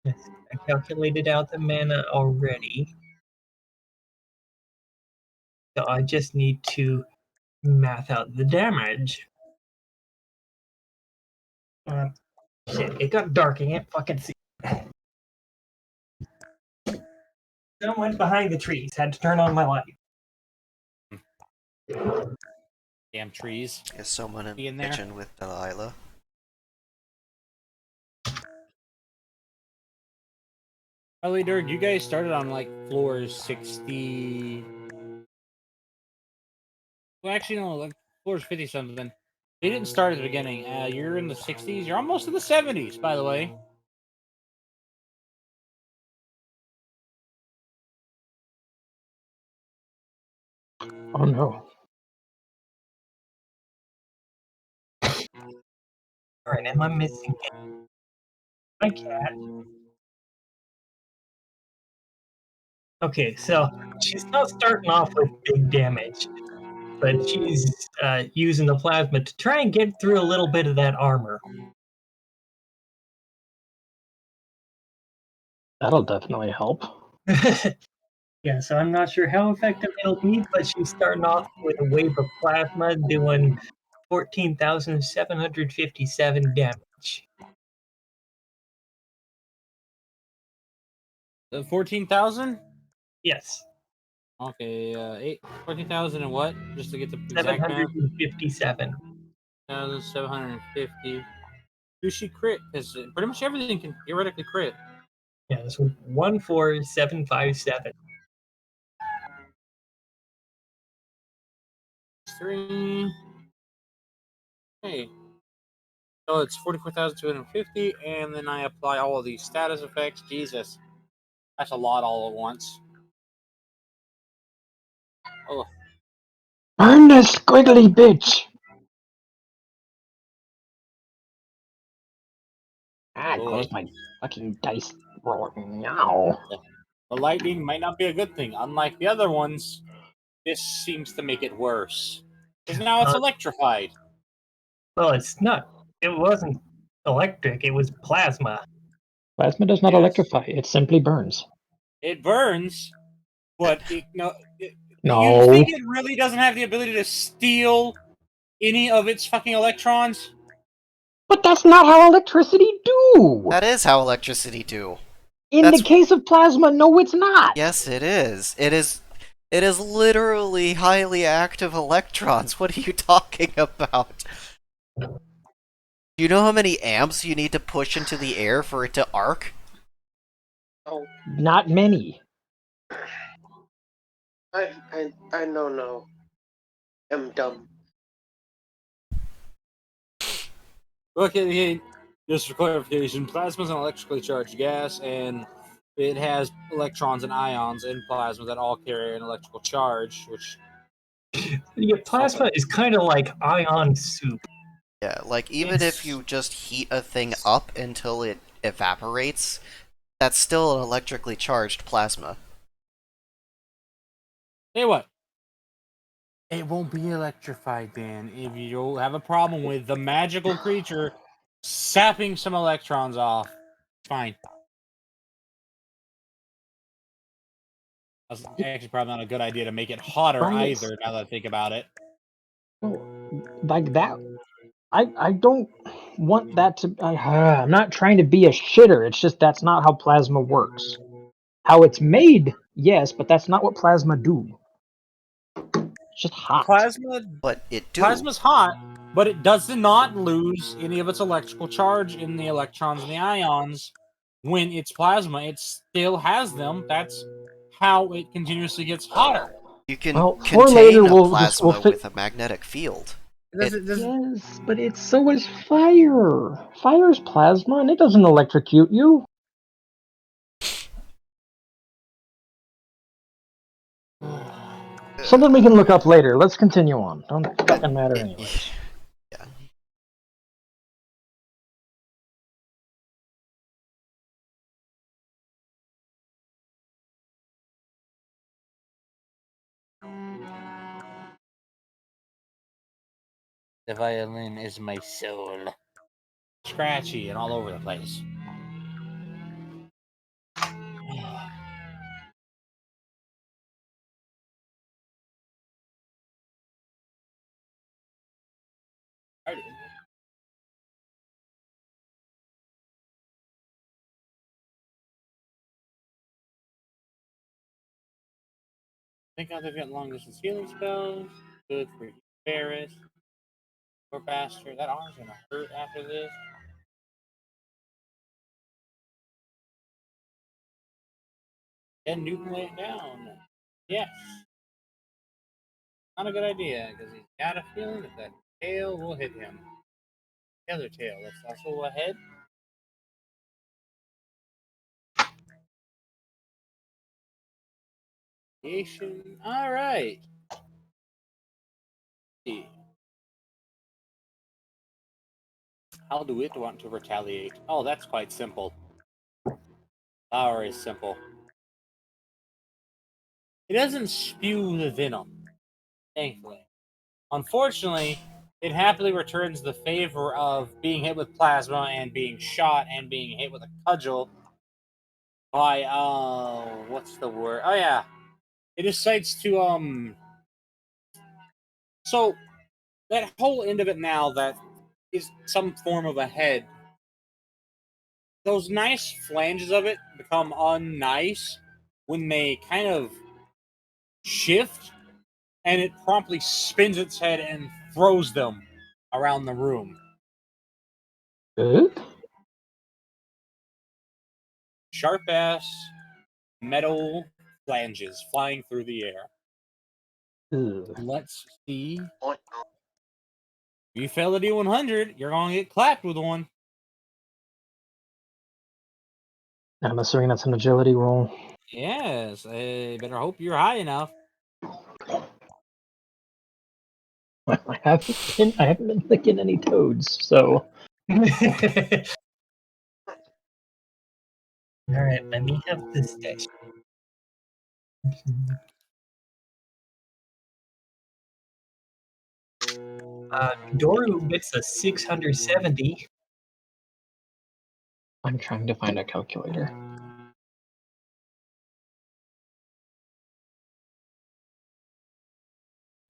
Yes, I calculated out the mana already. So I just need to math out the damage. Shit, it got dark. I can't fucking see. Someone behind the trees had to turn on my light. Damn trees. Is someone in Be in the there? kitchen with Delilah? Early Dirk, you guys started on like floor 60. Well, actually, no, like floor 50 something. They didn't start at the beginning. You're in the 60s. You're almost in the 70s, by the way. Oh no. Alright, am I missing my cat? Okay, so she's not starting off with big damage, but she's using the plasma to try and get through a little bit of that armor. That'll definitely help. Yeah, so I'm not sure how effective it'll be, but she's starting off with a wave of plasma doing 14,757 damage. 14,000? Yes, Okay, 14,000 and what? Just to get the exact math. 757. 1,750. Who she crit? Because pretty much everything can theoretically crit. Yeah, this was 14757. 3. Hey. So it's 44,250, and then I apply all of these status effects. Jesus. That's a lot all at once. Oh, Burn this squiggly bitch! Ah, boy. close my fucking dice roll. No. The lightning might not be a good thing. Unlike the other ones, this seems to make it worse. Because now it's Uh, electrified. Well, it's not. It wasn't electric. It was plasma. Plasma does not Yes. electrify, it simply burns. It burns, but You No. think it really doesn't have the ability to steal any of its fucking electrons? But that's not how electricity do! That is how electricity do. In the case of plasma, no, it's not! Yes, it is. It is literally highly active electrons. What are you talking about? Do you know how many amps you need to push into the air for it to arc? Oh, Not many. I know, no. I'm dumb. Okay, just for clarification, plasma is an electrically charged gas, and it has electrons and ions in plasma that all carry an electrical charge, which Yeah, plasma is kind of like ion soup. Yeah, like even if you just heat a thing up until it evaporates, that's still an electrically charged plasma. Hey, what? It won't be electrified, Dan, if you don't have a problem with the magical creature sapping some electrons off. Fine. That's actually probably not a good idea to make it hotter Right. either, now that I think about it. Well, like that. I don't want that to. I'm not trying to be a shitter. It's just that's not how plasma works. How it's made, yes, but that's not what plasma do. It's just hot. But it do. Plasma's hot, but it does not lose any of its electrical charge in the electrons and the ions when it's plasma. It still has them. That's how it continuously gets hotter. You can Well, for contain later, a we'll plasma fit. with a magnetic field. Yes, but it's so is fire. Fire's plasma, and it doesn't electrocute you. Something we can look up later. Let's continue on. Don't fucking matter anyways. Yeah. The violin is my soul. Scratchy and all over the place. Think how they've got long distance healing spells. Good for Ferris. Poor bastard. That arm's gonna hurt after this. Then Newton lay it down. Yes. Not a good idea, because he's got a feeling that that tail will hit him. The other tail, that's also a head. Creation. Alright. How do it want to retaliate? Oh, that's quite simple. Flower is simple. It doesn't spew the venom, thankfully. Unfortunately, it happily returns the favor of being hit with plasma and being shot and being hit with a cudgel by what's the word? Oh yeah. It decides to so that whole end of it now that is some form of a head. Those nice flanges of it become unnice when they kind of shift and it promptly spins its head and throws them around the room. Sharp ass metal flanges flying through the air. Ugh. Let's see. What? If you fail the D100, you're going to get clapped with one. I'm assuming that's an agility roll. Yes, I better hope you're high enough. I haven't been licking any toads, so. Alright, let me have this dice. Doru gets a 670. I'm trying to find a calculator.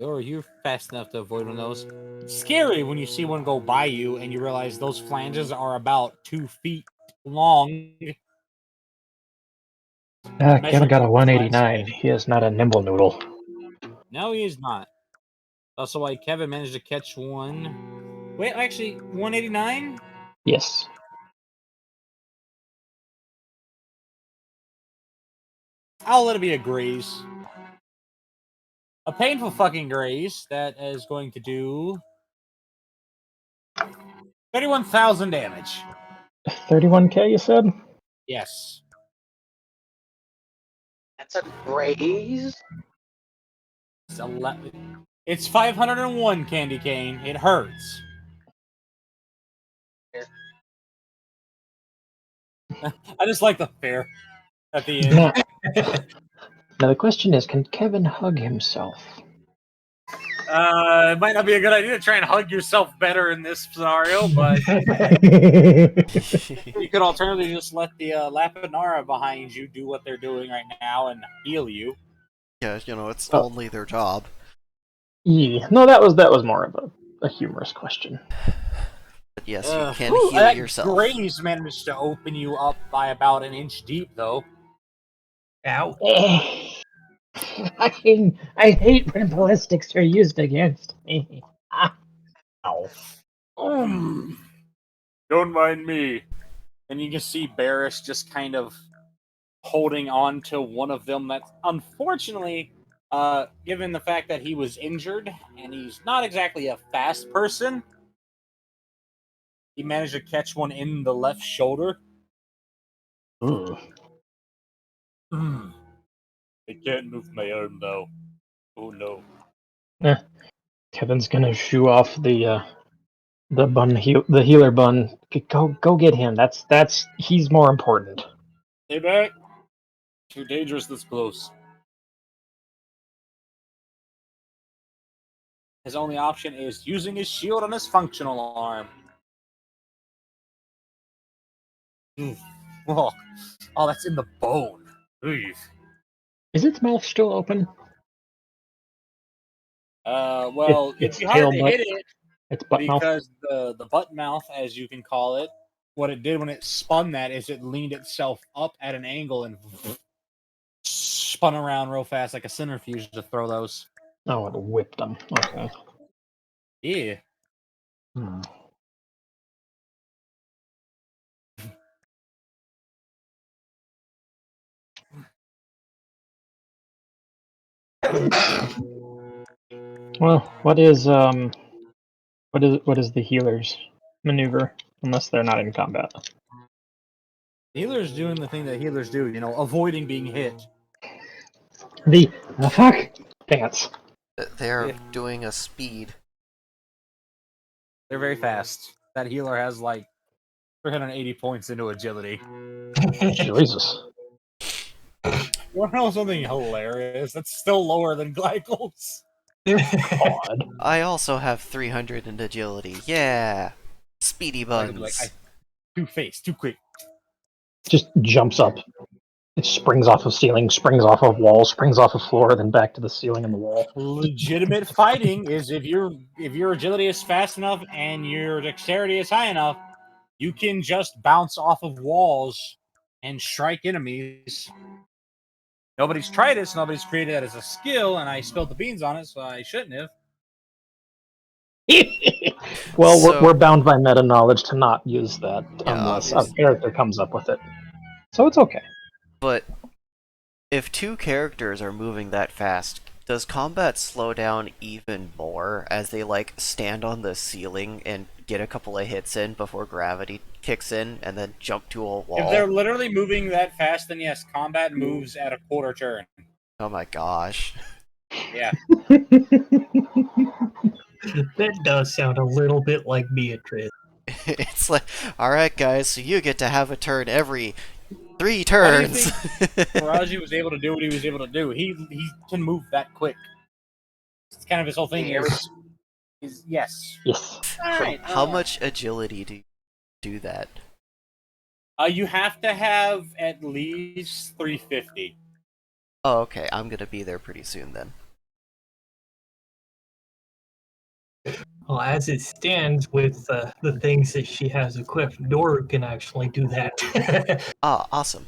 Or you're fast enough to avoid one of those. It's scary when you see one go by you and you realize those flanges are about 2 feet long. Kevin got a Measuring 189. He is not a nimble noodle. No, he is not. Also, why Kevin managed to catch one. Wait, actually, 189? Yes. I'll let it be a graze. A painful fucking graze that is going to do 31,000 damage. 31k, you said? Yes. That's a graze. It's 501 candy cane. It hurts. I just like the fair at the end. Now the question is, can Kevin hug himself? It might not be a good idea to try and hug yourself better in this scenario, but you could alternatively just let the Lapinara behind you do what they're doing right now and heal you. Yeah, it's Oh. only their job. Yeah. No, that was more of a humorous question. But yes, you can Whew, heal that yourself. graze managed to open you up by about an inch deep, though. Ow. I hate when ballistics are used against me. Ow. Don't mind me. And you can see Barris just kind of holding on to one of them that, unfortunately, given the fact that he was injured and he's not exactly a fast person, he managed to catch one in the left shoulder. Mm. I can't move my arm though. Oh no. Kevin's gonna shoo off the the healer bun. Go get him. That's he's more important. Stay back. Too dangerous this close. His only option is using his shield on his functional arm. Oh, that's in the bone. Oof. Is its mouth still open? Well, it'd Its be hard tail to butt. hit it Its butt mouth. because the butt mouth, as you can call it, what it did when it spun that is it leaned itself up at an angle and spun around real fast like a centrifuge to throw those. Oh, it whipped them. Okay. Yeah. Hmm. Well, what is the healer's maneuver? Unless they're not in combat. Healer's doing the thing that healers do, avoiding being hit. The fuck dance. They're Yeah. doing a speed. They're very fast. That healer has like 380 points into agility. Jesus. You want to know something hilarious? That's still lower than Glycol's. God. I also have 300 in agility. Yeah. Speedy I could be buns. too fast, too quick. Just jumps up. It springs off of ceiling, springs off of wall, springs off of floor, then back to the ceiling and the wall. Legitimate fighting is if your agility is fast enough and your dexterity is high enough, you can just bounce off of walls and strike enemies. Nobody's tried it, so nobody's created that as a skill, and I spilled the beans on it, so I shouldn't have. Well, So- we're bound by meta knowledge to not use that Yeah, unless a obviously. character comes up with it. So it's okay. But if two characters are moving that fast, does combat slow down even more as they stand on the ceiling and get a couple of hits in before gravity kicks in and then jump to a wall? If they're literally moving that fast, then yes, combat moves at a quarter turn. Oh my gosh. Yeah. That does sound a little bit like Beatrice. It's like, alright guys, so you get to have a turn every 3 Why do you turns. Faraji was able to do what he was able to do. He can move that quick. It's kind of his whole thing is yes. Yes. So how much agility do you do that? You have to have at least 350. Oh, okay, I'm gonna be there pretty soon then. Well, as it stands with the things that she has equipped, Noru can actually do that. Ah, awesome.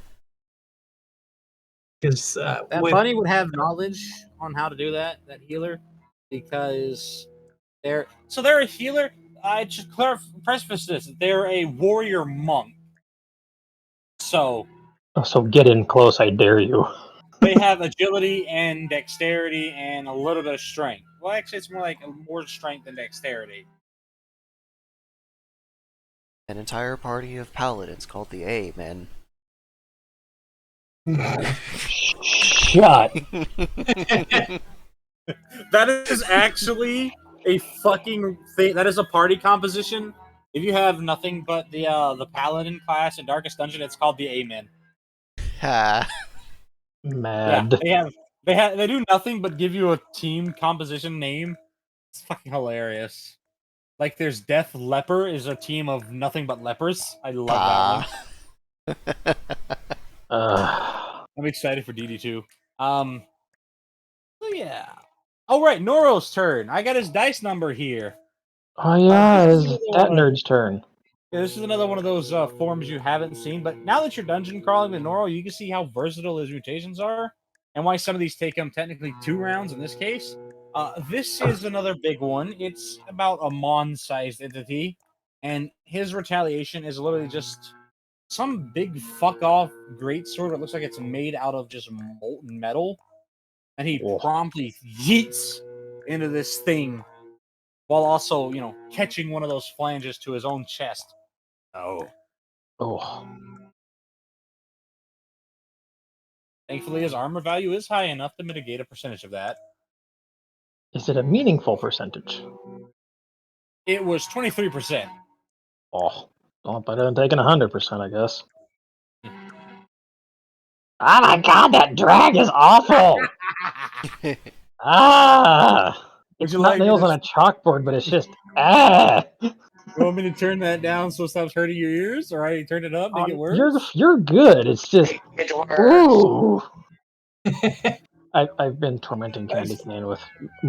Because That with bunny would have knowledge on how to do that. That healer, because they're a healer. I just preface this: they're a warrior monk. So So get in close, I dare you. they have agility and dexterity and a little bit of strength. Well, actually, it's more like more strength than dexterity. An entire party of paladins called the Amen. Shut. That is actually a fucking thing. That is a party composition. If you have nothing but the paladin class in Darkest Dungeon, it's called the Amen. Ha. Yeah, Mad. they do nothing but give you a team composition name. It's fucking hilarious. Like there's Death Leper is a team of nothing but lepers. I love that one. I'm excited for DD2. So yeah. Oh right, Noro's turn. I got his dice number here. Oh yeah, This is it's another that one of nerd's turn. this is another one of those forms you haven't seen. But now that you're dungeon crawling with Noro, you can see how versatile his mutations are, and why some of these take him technically 2 rounds in this case. This is another big one. It's about a Mon-sized entity, and his retaliation is literally just some big fuck off great sword. It looks like it's made out of just molten metal, and he Oh. promptly yeets into this thing while also, catching one of those flanges to his own chest. Oh. Oh. Thankfully, his armor value is high enough to mitigate a percentage of that. Is it a meaningful percentage? It was 23%. Oh. Well, better than taking 100%, I guess. Oh my god, that drag is awful! Would It's you not like me nails to? on a chalkboard, but it's just You want me to turn that down so it stops hurting your ears, or I turn it up, make it worse? You're good. It's just It works. ooh. I've been tormenting Candy Cane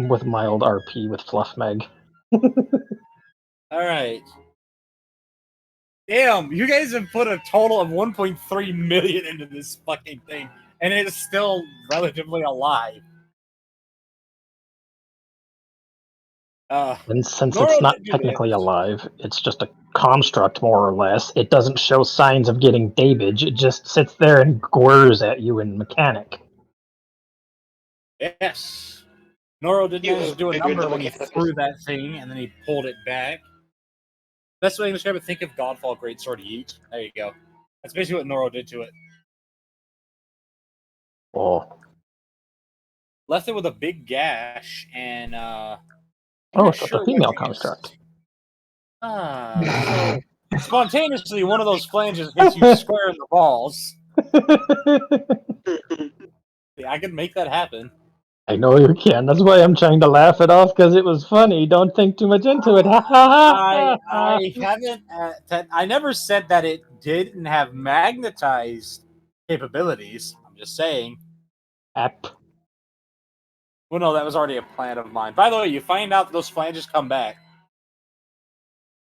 with mild RP with Fluff Meg. All right. Damn, you guys have put a total of 1.3 million into this fucking thing, and it is still relatively alive. And since it's Noro not did do technically damage. alive, it's just a construct more or less. It doesn't show signs of getting damage. It just sits there and glares at you in mechanic. Yes. Noro did You manage to do a figured the number when he mechanic threw is that thing, and then he pulled it back. Best way to describe it, think of Godfall Greatsword Yeet. There you go. That's basically what Noro did to it. Oh, Left it with a big gash, and I'm oh, not so it's a sure what female you can. construct. So spontaneously, one of those flanges hits you square in the balls. Yeah, I can make that happen. I know you can. That's why I'm trying to laugh it off because it was funny. Don't think too much into it. Ha ha I haven't. I never said that it didn't have magnetized capabilities. I'm just saying. App. Well, no, that was already a plan of mine. By the way, you find out that those flanges come back.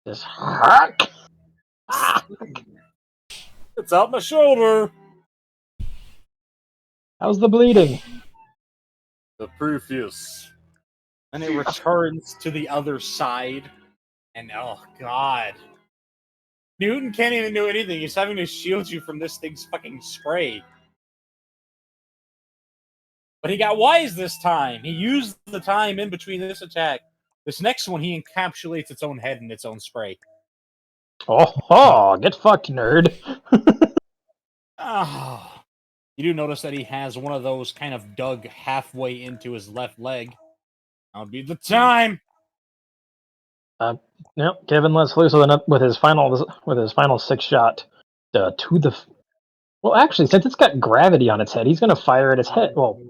Just hark. Ah, It's out my shoulder. how's the bleeding? The proof is. And it returns to the other side. And oh god. Newton can't even do anything. He's having to shield you from this thing's fucking spray. But he got wise this time. He used the time in between this attack. This next one, he encapsulates its own head in its own spray. Oh, get fucked, nerd. Ah. You do notice that he has one of those kind of dug halfway into his left leg. That would be the time. Yep, Kevin lets loose with his final 6 shot to the. Well, actually, since it's got gravity on its head, he's going to fire at its head. Well,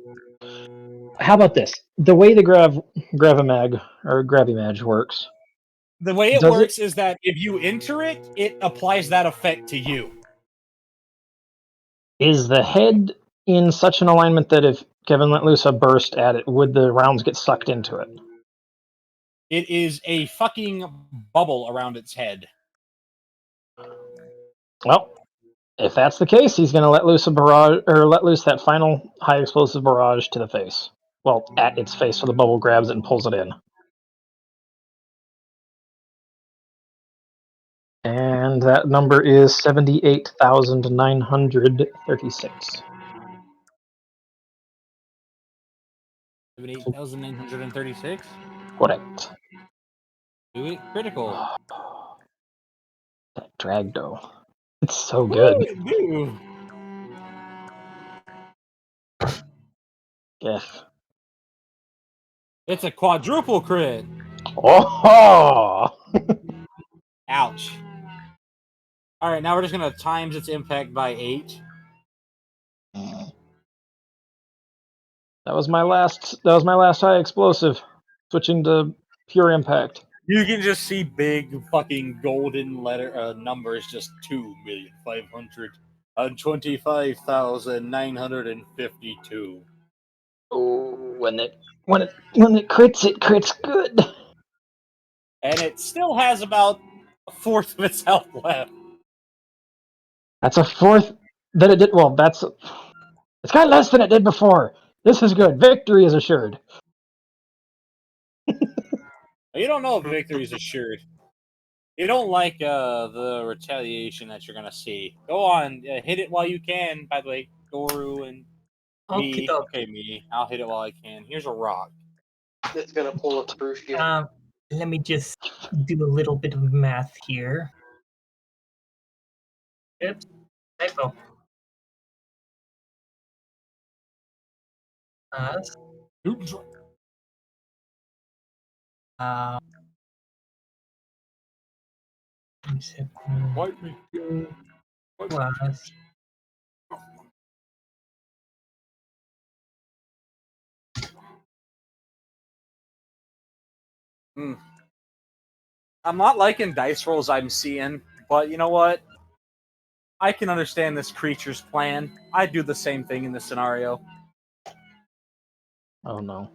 how about this? The way the Gravimag or Gravimag works, The way it does it works is that if you enter it, it applies that effect to you. is the head in such an alignment that if Kevin let loose a burst at it, would the rounds get sucked into it? It is a fucking bubble around its head. Well, if that's the case, he's going to let loose a barrage, or let loose that final high explosive barrage to the face. Well, at its face, so the bubble grabs it and pulls it in. And that number is 78,936. 78,936. Correct. Do it critical. That Dragdo. It's so What good. do it do? Yes. It's a quadruple crit. Oh! Ouch. All right, now we're just gonna times its impact by 8. That was my last high explosive. Switching to pure impact. You can just see big fucking golden letter numbers, just 2,525,952. Oh, when it crits, it crits good. And it still has about a fourth of its health left. That's a fourth that it did. Well, it's got less than it did before. This is good. Victory is assured. You don't know if victory is assured. You don't like the retaliation that you're gonna see. Go on, hit it while you can. By the way, Doru and me. Okey-doke. Okay, me. I'll hit it while I can. Here's a rock. That's gonna pull a Crucian. Let me just do a little bit of math here. Oops, typo. Oops. Uh, Wipe me. plus I'm not liking dice rolls I'm seeing, but you know what? I can understand this creature's plan. I'd do the same thing in this scenario. Oh no.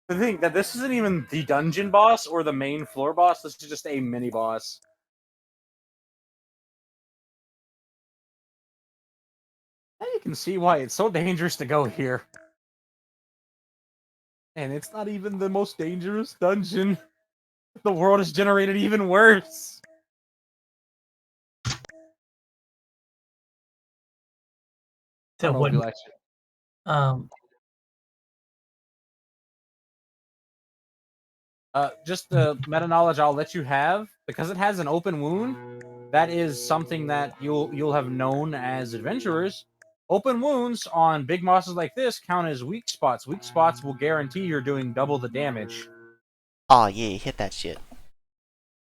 The thing that this isn't even the dungeon boss or the main floor boss. This is just a mini boss. Now you can see why it's so dangerous to go here. And it's not even the most dangerous dungeon. The world is generated even worse. I so don't know what? if you actually. Just the meta knowledge I'll let you have, because it has an open wound. That is something that you'll have known as adventurers. Open wounds on big bosses like this count as weak spots. Weak spots will guarantee you're doing double the damage. Aw, yeah, hit that shit.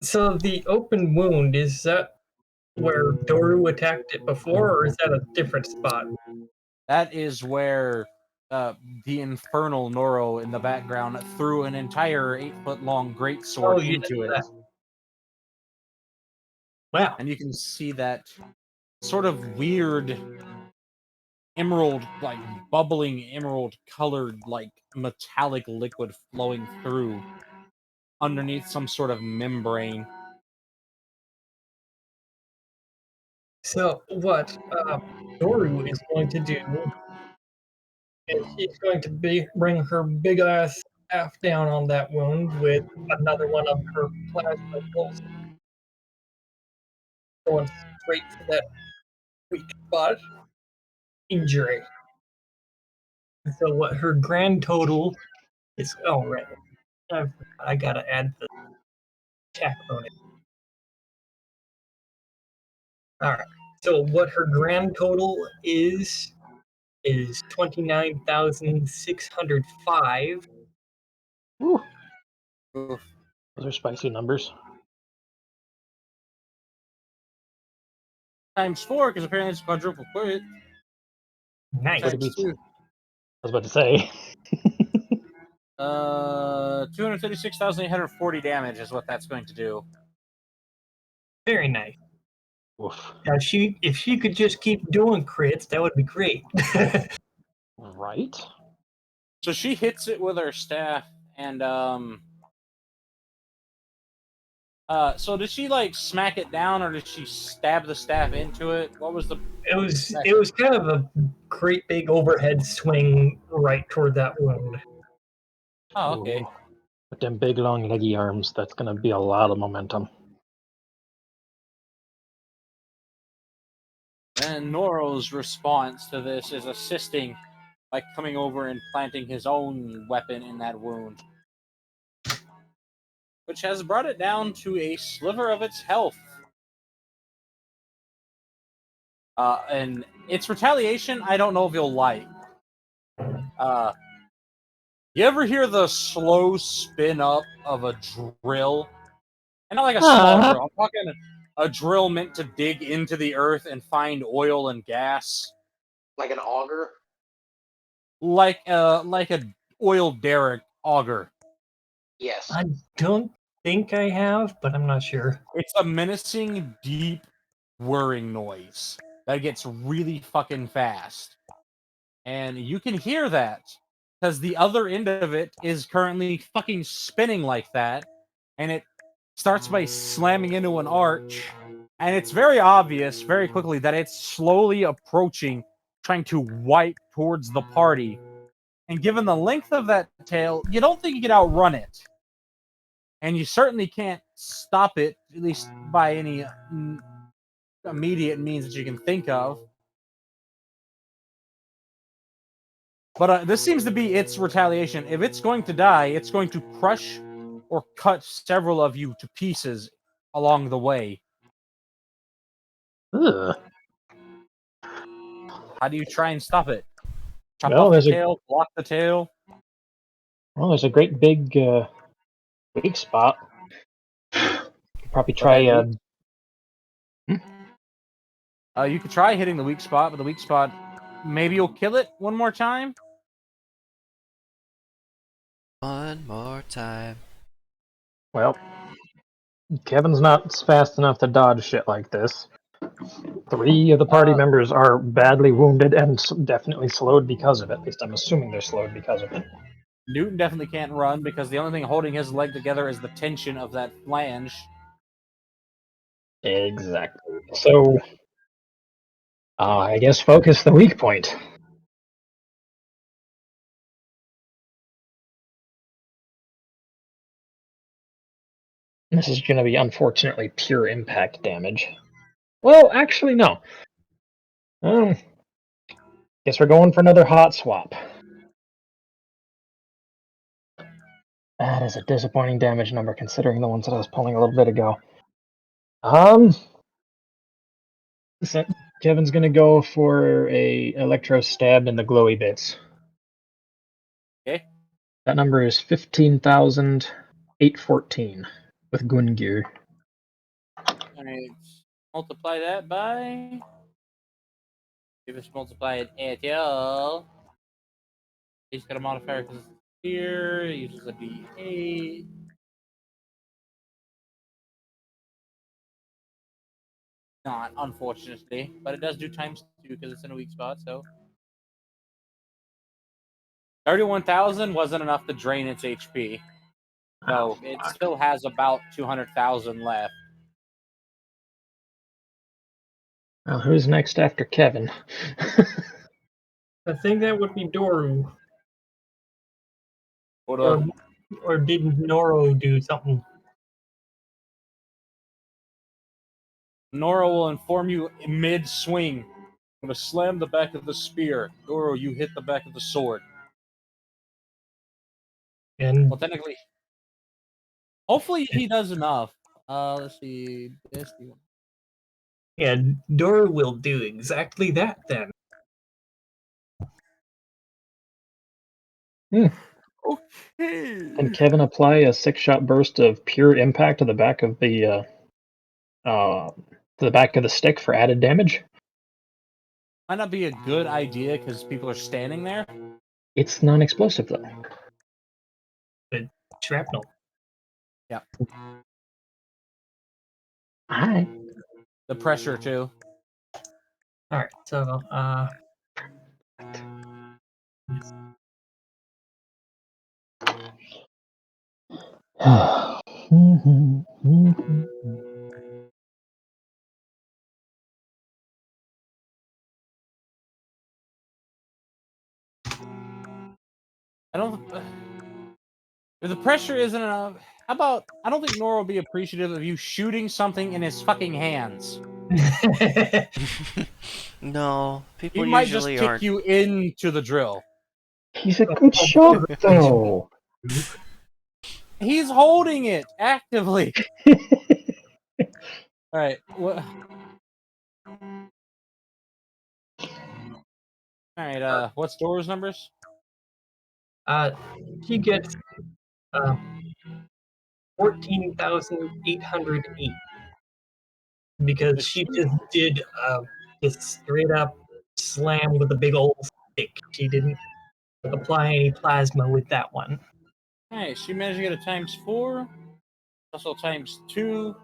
So the open wound, is that where Doru attacked it before, or is that a different spot? That is where the infernal Noro in the background threw an entire 8-foot-long greatsword Oh, you did into it. that. Wow. And you can see that sort of weird emerald, like bubbling emerald colored, like metallic liquid flowing through underneath some sort of membrane. So what Doru is going to do is she's going to bring her big ass down on that wound with another one of her plasma pulse going straight for that weak spot injury. So what her grand total is? Oh right, I gotta add the attack bonus. All right. So what her grand total is 29,605. Woo. Oof. Those are spicy numbers. Times 4, because apparently it's quadruple crit. Nice. Way to beat. Times 2. I was about to say. 236,840 damage is what that's going to do. Very nice. Oof. Now if she could just keep doing crits, that would be great. Right. So she hits it with her staff, and so did she like smack it down, or did she stab the staff into it? What was the? It was kind of a great big overhead swing right toward that wound. Oh, okay. Ooh. With them big long leggy arms, that's gonna be a lot of momentum. And Noro's response to this is assisting by coming over and planting his own weapon in that wound, which has brought it down to a sliver of its health. And its retaliation, I don't know if you'll like. You ever hear the slow spin up of a drill? And not like a small drill. I'm talking a drill meant to dig into the earth and find oil and gas. Like an auger? Like a oil derrick auger. Yes. I don't think I have, but I'm not sure. It's a menacing, deep, whirring noise that gets really fucking fast. And you can hear that because the other end of it is currently fucking spinning like that. And it starts by slamming into an arch. And it's very obvious very quickly that it's slowly approaching, trying to wipe towards the party. And given the length of that tail, you don't think you can outrun it. And you certainly can't stop it, at least by any immediate means that you can think of. But this seems to be its retaliation. If it's going to die, it's going to crush or cut several of you to pieces along the way. Ugh. How do you try and stop it? Chop Well, off the tail, block the tail. There's a great big weak spot. Probably try. You could try hitting the weak spot, but the weak spot, maybe you'll kill it one more time. One more time. Well, Kevin's not fast enough to dodge shit like this. 3 of the party members are badly wounded and definitely slowed because of it. At least I'm assuming they're slowed because of it. Newton definitely can't run because the only thing holding his leg together is the tension of that flange. Exactly. So, I guess focus the weak point. This is going to be, unfortunately, pure impact damage. Well, actually, no. Guess we're going for another hot swap. That is a disappointing damage number considering the ones that I was pulling a little bit ago. So Kevin's gonna go for a electro stab in the glowy bits. Okay. That number is 15,814 with Gun gear. Alright. Multiply that by. If it's multiplied at all. He's got a modifier because it's here. It uses a D8. Not, unfortunately. But it does do times 2 because it's in a weak spot, so. 31,000 wasn't enough to drain its HP. So it still has about 200,000 left. Well, who's next after Kevin? I think that would be Doru. Or Or did Noro do something? Nora will inform you mid-swing. I'm going to slam the back of the spear. Nora, you hit the back of the sword. And Well, technically, hopefully he does enough. Let's see. yeah, Doru will do exactly that then. Okay. Can Kevin apply a 6-shot burst of pure impact to the back of the stick for added damage? Might not be a good idea because people are standing there. It's non-explosive though. But shrapnel. Yeah. Alright. The pressure too. Alright, so I don't. If the pressure isn't enough, how about I don't think Nora will be appreciative of you shooting something in his fucking hands. No, He people might just usually kick aren't. you into the drill. He's a good shot, though. He's holding it actively. All right. What? All right. What's Dora's numbers? She gets 14,808 because she just did just straight up slam with a big old stick. She didn't apply any plasma with that one. All right. She managed to get a ×4. Also ×2.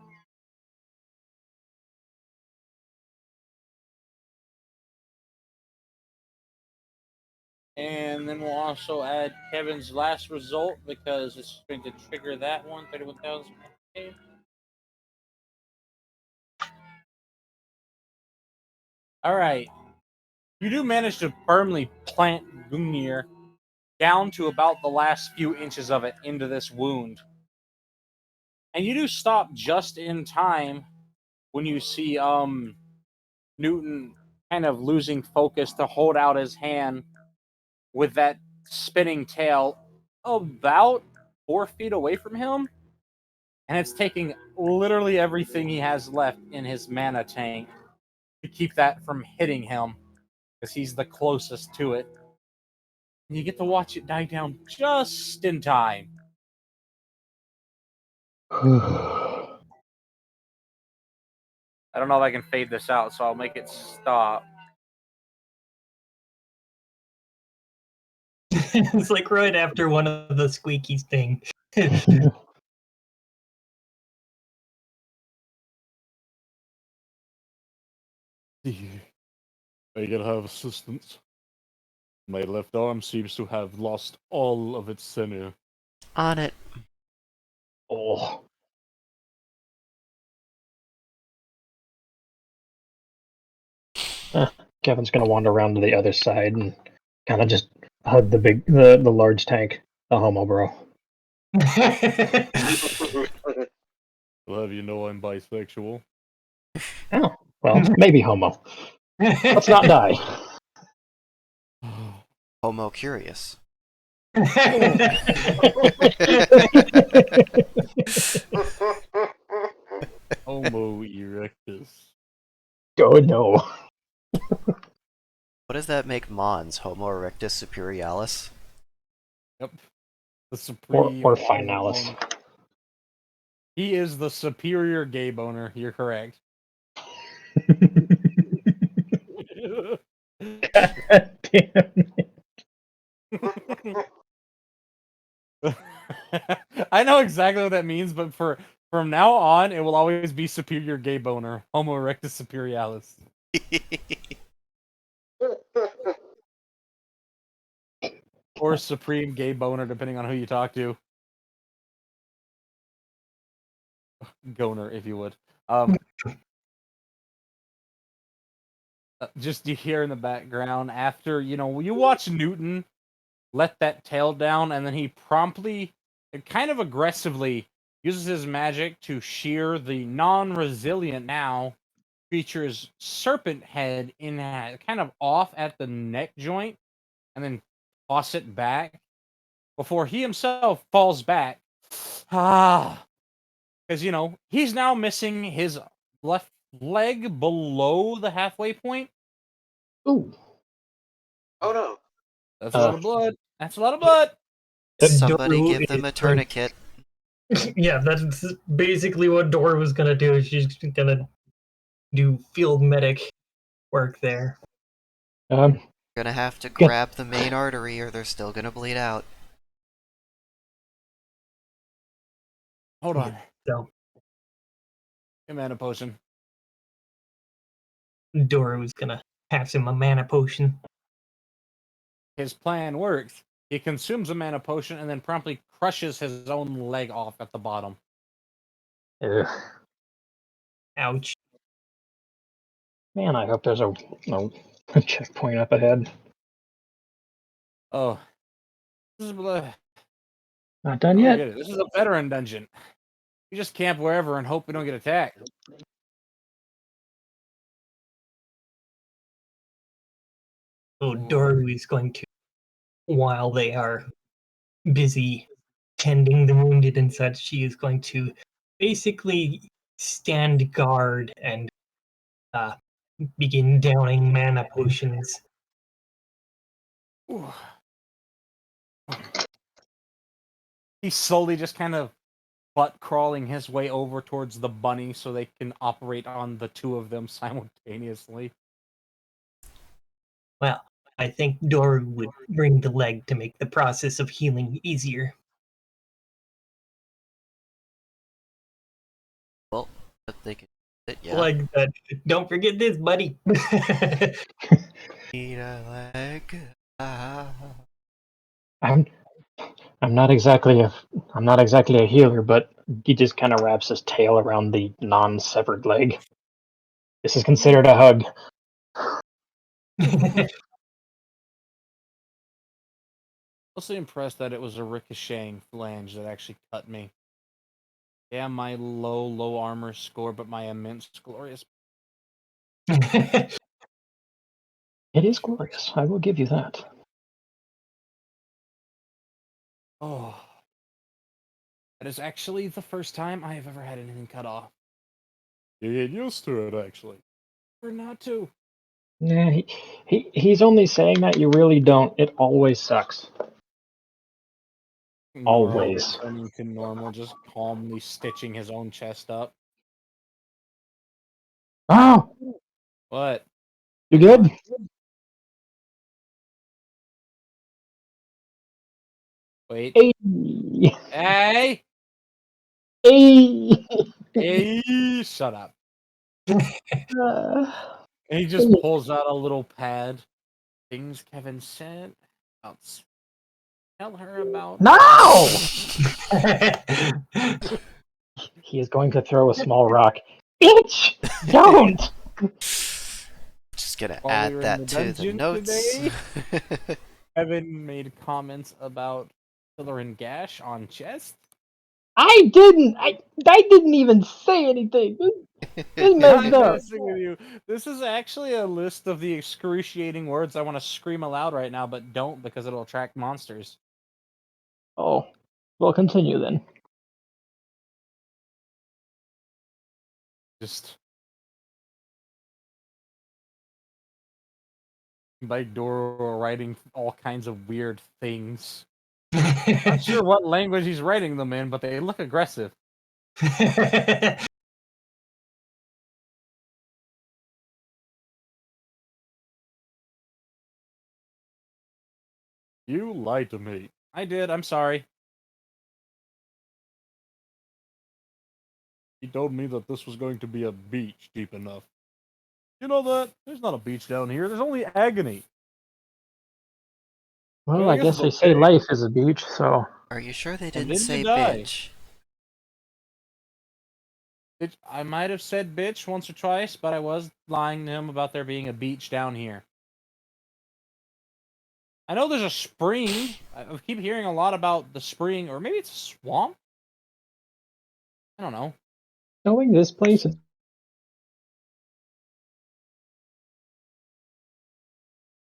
And then we'll also add Kevin's last result because it's going to trigger that one, 31,000. Okay. All right. You do manage to firmly plant Gungnir down to about the last few inches of it into this wound. And you do stop just in time when you see Newton kind of losing focus to hold out his hand with that spinning tail about 4 feet away from him. And it's taking literally everything he has left in his mana tank to keep that from hitting him because he's the closest to it. And you get to watch it die down just in time. I don't know if I can fade this out, so I'll make it stop. It's like right after one of the squeakies thing. I can have assistance. My left arm seems to have lost all of its sinew. On it. Oh. Kevin's gonna wander around to the other side and kind of just hug the large tank, the homo bro. I'll have you know I'm bisexual. Oh, well, maybe homo. Let's not die. Homo curious. Homo erectus. Oh no. What does that make Mons? Homo erectus superialis? Yep. The supreme. Or finalis. He is the superior gay boner. You're correct. God damn. I know exactly what that means, but from now on, it will always be superior gay boner. Homo erectus superialis. Or supreme gay boner, depending on who you talk to. Goner, if you would. Just you hear in the background after, you watch Newton let that tail down, and then he promptly and kind of aggressively uses his magic to shear the non-resilient now creature's serpent head in kind of off at the neck joint, and then toss it back before he himself falls back. Because he's now missing his left leg below the halfway point. Ooh. Oh no. That's a lot of blood. That's a lot of blood. Somebody Doru give them a is tourniquet. Yeah, that's basically what Dora was gonna do. She's gonna do field medic work there. Gonna have to grab the main artery or they're still gonna bleed out. Hold on. So A mana potion. Dora was gonna pass him a mana potion. his plan works. He consumes a mana potion and then promptly crushes his own leg off at the bottom. Ugh. Ouch. Man, I hope there's a checkpoint up ahead. Oh, this is Not done I don't yet. get it. This is a veteran dungeon. You just camp wherever and hope we don't get attacked. So Doru is going to, while they are busy tending the wounded and such, she is going to basically stand guard and begin downing mana potions. Ooh. He's slowly just kind of butt crawling his way over towards the bunny so they can operate on the two of them simultaneously. Well, I think Doru would bring the leg to make the process of healing easier. Well, but they can. Yeah. Leg, don't forget this, buddy. Need a leg. Ah. I'm not exactly a healer, but he just kind of wraps his tail around the non-severed leg. This is considered a hug. Mostly impressed that it was a ricocheting flange that actually cut me. Yeah, my low armor score, but my immense glorious. It is glorious. I will give you that. Oh, that is actually the first time I have ever had anything cut off. You get used to it, actually. Or not to. Nah, he's only saying that. You really don't. It always sucks. Nora Always. returning to normal, just calmly stitching his own chest up. Oh, What? you good? Wait. Hey, Hey! hey. Hey! Shut up. Uh, And he just pulls out a little pad. Things Kevin said. Tell her about. no! He is going to throw a small rock. Bitch! Don't! Just gonna While we add were in that the to the dungeon notes. today. Kevin made comments about filler and gash on chest. I didn't! I didn't even say anything! This I'm messed up. messing with you. This is actually a list of the excruciating words I want to scream aloud right now, but don't because it'll attract monsters. Oh, well, continue then. Just by Doro writing all kinds of weird things. Not sure what language he's writing them in, but they look aggressive. You lied to me. I did. I'm sorry. He told me that this was going to be a beach deep enough. You know that? There's not a beach down here. There's only agony. Well, I I guess guess it's they say okay. life is a beach, so... Are you sure they And didn't then you say die. bitch? I might have said bitch once or twice, but I was lying to him about there being a beach down here. I know there's a spring. I keep hearing a lot about the spring, or maybe it's a swamp? I don't know. Knowing this place,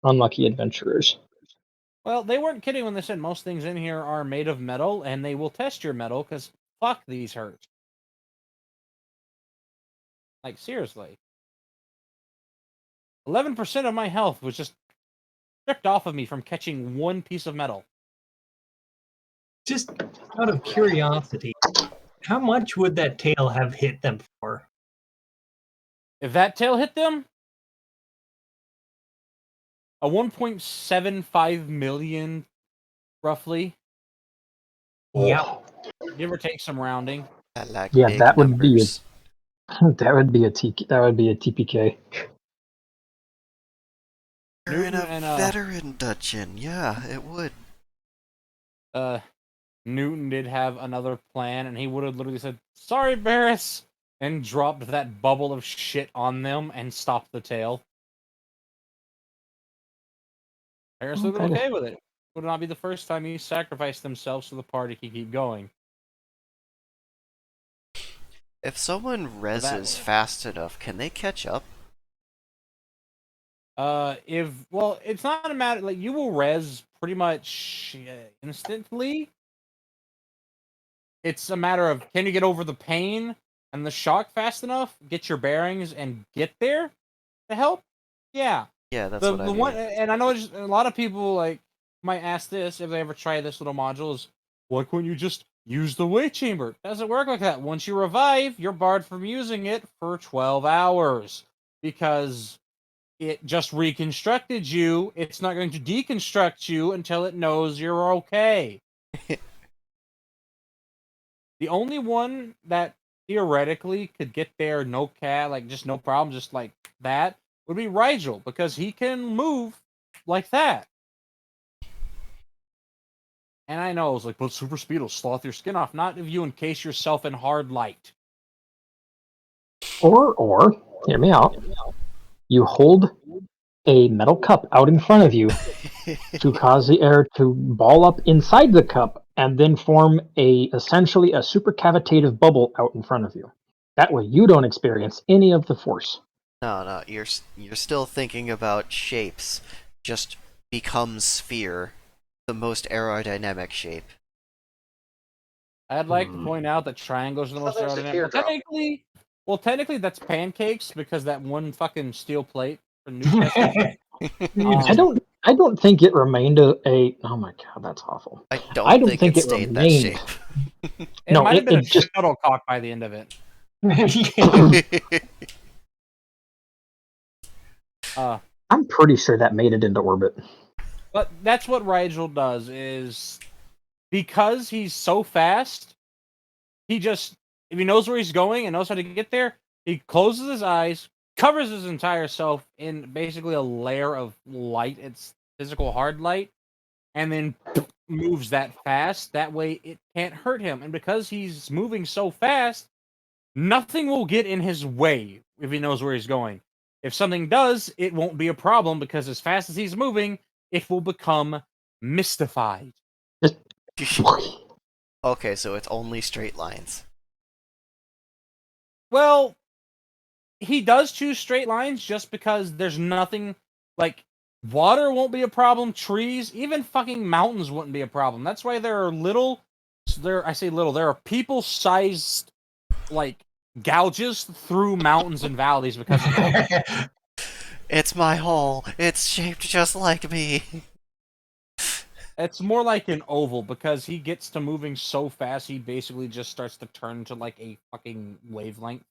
unlucky adventurers. Well, they weren't kidding when they said most things in here are made of metal, and they will test your metal, because fuck, these hurt. Like, seriously. 11% of my health was just stripped off of me from catching one piece of metal. Just out of curiosity, how much would that tail have hit them for? If that tail hit them, a 1.75 million, roughly. Yep. Give or take some rounding. I like Yeah, big that would be numbers. that would be a TPK. You're in Newton a and veteran dungeon. Yeah, it would. Newton did have another plan, and he would have literally said, "Sorry, Barris," and dropped that bubble of shit on them and stopped the tail. Barris would have been okay with it. Would not be the first time he sacrificed himself so the party could keep going. If someone So reses fast enough, can they catch up? it's not a matter like you will res pretty much instantly. It's a matter of can you get over the pain and the shock fast enough, get your bearings, and get there to help. Yeah, Yeah, that's the what I the mean. one, and I know just, a lot of people like might ask this if they ever try this little module is why couldn't you just use the weight chamber? Doesn't work like that. Once you revive, you're barred from using it for 12 hours because it just reconstructed you. It's not going to deconstruct you until it knows you're okay. The only one that theoretically could get there no cat, like just no problem, just like that, would be Rigel, because he can move like that. And I know it's like, but super speed will sloth your skin off. Not if you encase yourself in hard light. Or hear me out. You hold a metal cup out in front of you to cause the air to ball up inside the cup and then form essentially a supercavitative bubble out in front of you. That way you don't experience any of the force. No, you're still thinking about shapes. Just become sphere, the most aerodynamic shape. I'd like to point out that triangles are the most There's a aerodynamic. teardrop. Technically, that's pancakes because that one fucking steel plate for Newcastle. I don't think it remained a oh my god, that's awful. I I don't don't think think it it stayed that remained. shape. It No, might have been it a just shuttlecock by the end of it. I'm pretty sure that made it into orbit. But that's what Rigel does is because he's so fast, he just if he knows where he's going and knows how to get there, he closes his eyes, covers his entire self in basically a layer of light, it's physical hard light, and then moves that fast. That way it can't hurt him. And because he's moving so fast, nothing will get in his way if he knows where he's going. If something does, it won't be a problem because as fast as he's moving, it will become mystified. Okay, so it's only straight lines. Well, he does choose straight lines just because there's nothing like water won't be a problem, trees, even fucking mountains wouldn't be a problem. That's why there are I say little, there are people-sized like gouges through mountains and valleys because of it. It's my hole. It's shaped just like me. It's more like an oval because he gets to moving so fast he basically just starts to turn to like a fucking wavelength.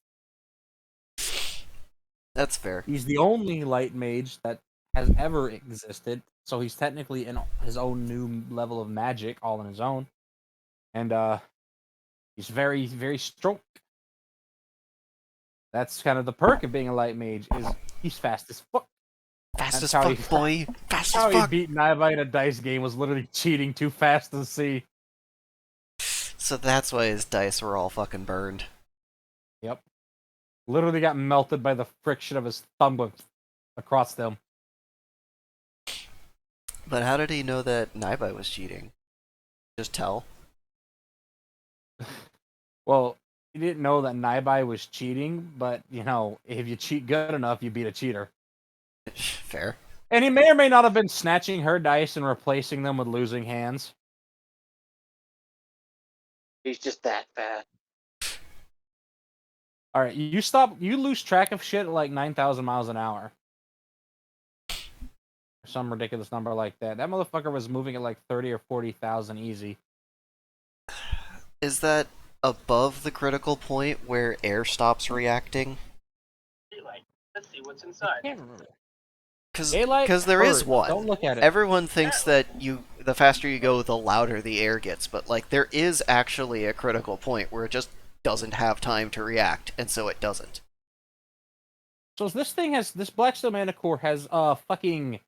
That's fair. He's the only light mage that has ever existed, so he's technically in his own new level of magic all on his own. And he's very, very strong. That's kind of the perk of being a light mage is he's fast as fuck. Fast That's as how fuck, boy. Fast as How he fuck. beat Naiba in a dice game was literally cheating too fast to see. So that's why his dice were all fucking burned. Yep. Literally got melted by the friction of his thumb across them. But how did he know that Naibai was cheating? Just tell? Well, he didn't know that Naibai was cheating, but, you know, if you cheat good enough, you beat a cheater. Fair. And he may or may not have been snatching her dice and replacing them with losing hands. He's just that fast. Alright, you lose track of shit at like 9,000 miles an hour. Some ridiculous number like that. That motherfucker was moving at like 30 or 40,000 easy. Is that above the critical point where air stops reacting? Daylight. Let's see what's inside. I can't remember. Because there is one. Don't look at it. Everyone thinks that the faster you go, the louder the air gets, but like there is actually a critical point where it just doesn't have time to react, and so it doesn't. So this Blackstone Manicore has fucking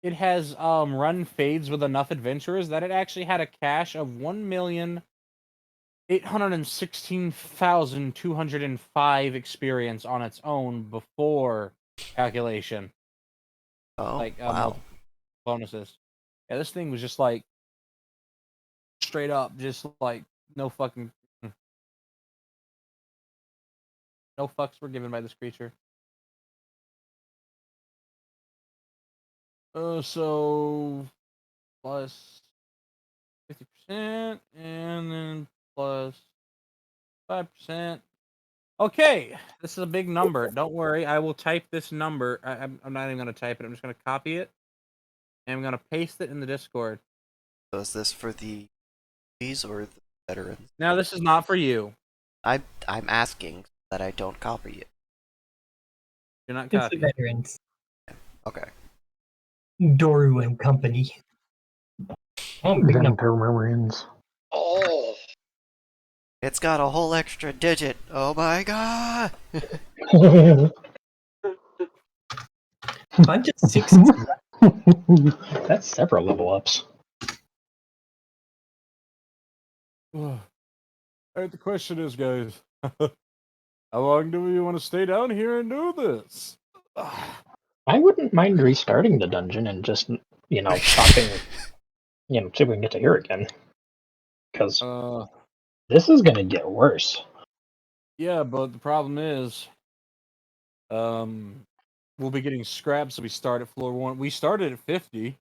it has run fades with enough adventurers that it actually had a cache of 1,816,205 experience on its own before calculation, Oh, like wow. multiple bonuses. Yeah, this thing was just like straight up, just like no fucking, no fucks were given by this creature. So plus 50%, and then plus 5%. Okay, this is a big number. Don't worry, I will type this number. I'm not even going to type it. I'm just going to copy it, and I'm going to paste it in the Discord. So is this for the these or the veterans? Now, this is not for you. I'm asking so that I don't copy it. Do not It's the copy it. veterans. Okay. Doru and Company. Oh, big number. Veterans. Oh, It's got a whole extra digit. Oh my god! Bunch of sixes. That's several level ups. Alright, the question is, guys, how long do we want to stay down here and do this? I wouldn't mind restarting the dungeon and just, chopping, see if we can get to here again. Because this is gonna get worse. Yeah, but the problem is, we'll be getting scraps, so we start at floor 1. We started at 50.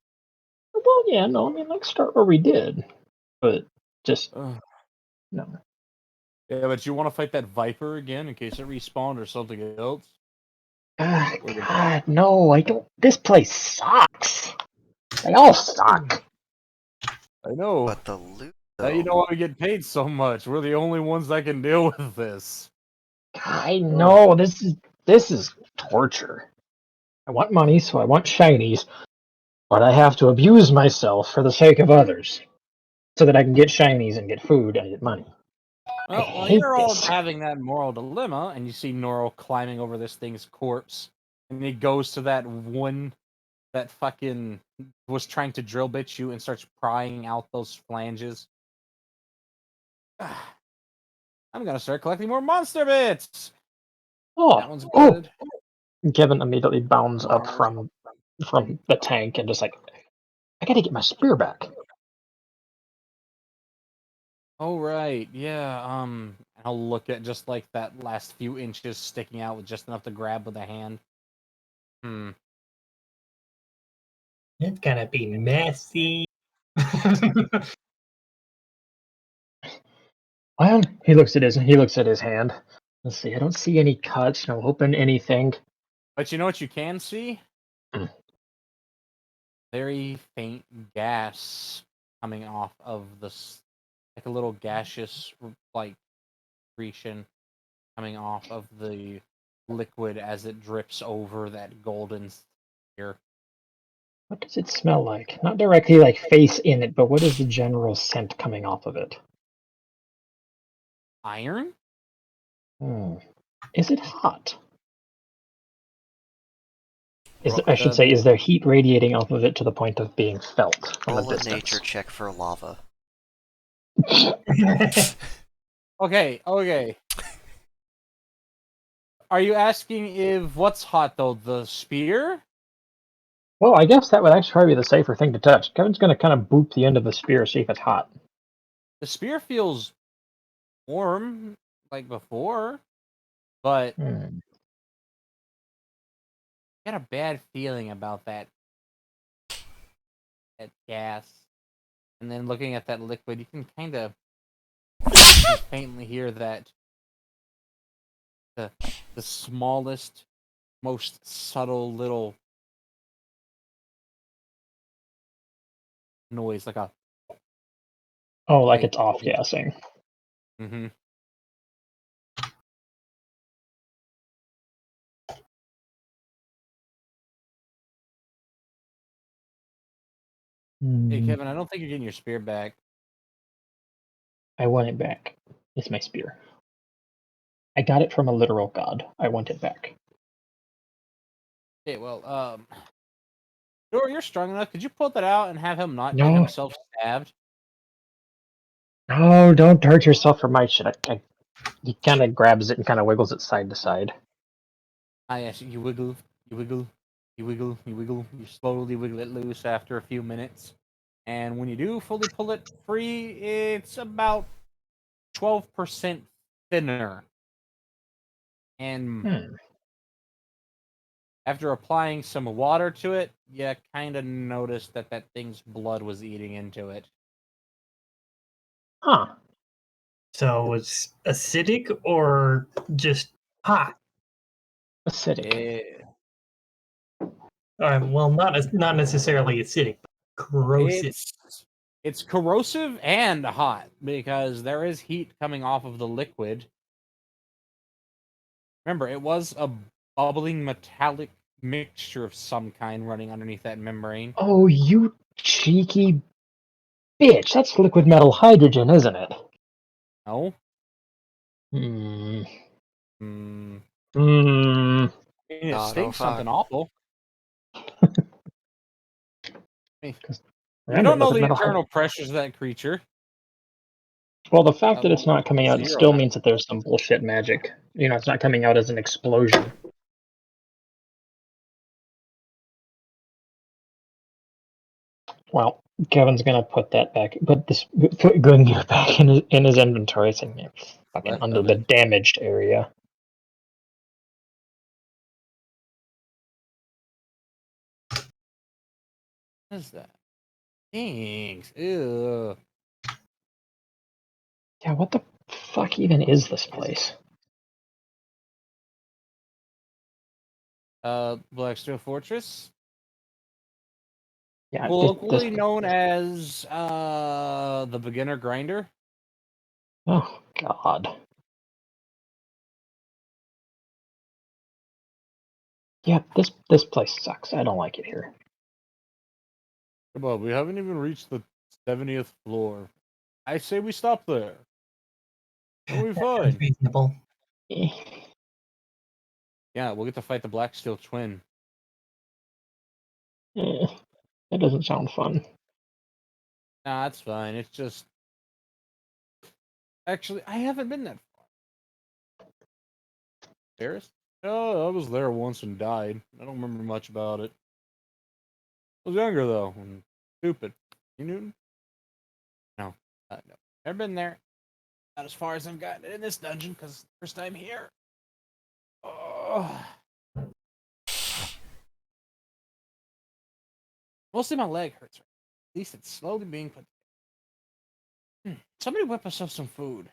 Well, yeah, no, I mean, let's start where we did. But just, Uh, no. yeah, but you want to fight that Viper again in case it respawned or something else? God, no, I don't. This place sucks. They all suck. I know. But the loot, Now you though. know why we get paid so much. We're the only ones that can deal with this. I know, this is torture. I want money, so I want shinies, but I have to abuse myself for the sake of others. So that I can get shinies and get food and get money. I Well, hate you're all this. having that moral dilemma, and you see Noro climbing over this thing's corpse, and he goes to that one that fucking was trying to drill bit you and starts prying out those flanges. I'm gonna start collecting more monster bits. That one's good. Kevin immediately bounds up from the tank and just like, I gotta get my spear back. Oh right, yeah. I'll look at just like that last few inches sticking out with just enough to grab with a hand. It's gonna be messy. Well, he looks at his hand. Let's see. I don't see any cuts. No open anything. But you know what you can see? Mm. Very faint gas coming off of like a little gaseous like secretion coming off of the liquid as it drips over that golden sphere. What does it smell like? Not directly like face in it, but what is the general scent coming off of it? Iron? Is it hot? I should Uh, say, is there heat radiating off of it to the point of being felt from a Roll a distance? nature check for lava. Okay. Are you asking if what's hot though? The spear? Well, I guess that would actually probably be the safer thing to touch. Kevin's going to kind of boop the end of the spear, see if it's hot. The spear feels warm like before, but I got a bad feeling about that gas. And then looking at that liquid, you can kind of faintly hear that the smallest, most subtle little noise, like a Oh, like it's off gassing. Mm-hmm. Hey Kevin, I don't think you're getting your spear back. I want it back. It's my spear. I got it from a literal god. I want it back. Okay, well, Sure, you're strong enough. Could you pull that out and have him not get No. himself stabbed? No, don't hurt yourself for my shit. He kind of grabs it and kind of wiggles it side to side. Ah, yes, you wiggle, you wiggle, you wiggle, you wiggle. You slowly wiggle it loose after a few minutes. And when you do fully pull it free, it's about 12% thinner. And Hmm. after applying some water to it, you kind of noticed that that thing's blood was eating into it. Huh. So it's acidic or just hot? Acidic. It, Well, not necessarily acidic, but corrosive. it's corrosive and hot because there is heat coming off of the liquid. Remember, it was a bubbling metallic mixture of some kind running underneath that membrane. Oh, you cheeky bitch. That's liquid metal hydrogen, isn't it? No? Hmm. Mm, Hmm. I mean, it Oh, no stinks something fuck. awful. I mean, we Remember, don't know liquid the metal internal pressures of that creature. Well, the fact that it's not coming out Zero. still means that there's some bullshit magic. You know, it's not coming out as an explosion. Well, Kevin's gonna put that back, put Gun Gear back in his inventory. It's in fucking Left under of the it. damaged area. What is that? Thanks. Ew. Yeah, what the fuck even is this place? Blackstone Fortress. Yeah, this. Colloquially known as the beginner grinder. Oh God. Yeah, this place sucks. I don't like it here. Come on, we haven't even reached the 70th floor. I say we stop there. It'll be That sounds fine. reasonable. Eh, Yeah, we'll get to fight the Black Steel Twin. that doesn't sound fun. Nah, that's fine. It's just actually I haven't been that far. Paris? Oh, I was there once and died. I don't remember much about it. I was younger though and stupid. You knew? No, no. Never been there. Not as far as I've gotten in this dungeon because first time here. Oh. Mostly my leg hurts. At least it's slowly being put. Somebody whip us up some food.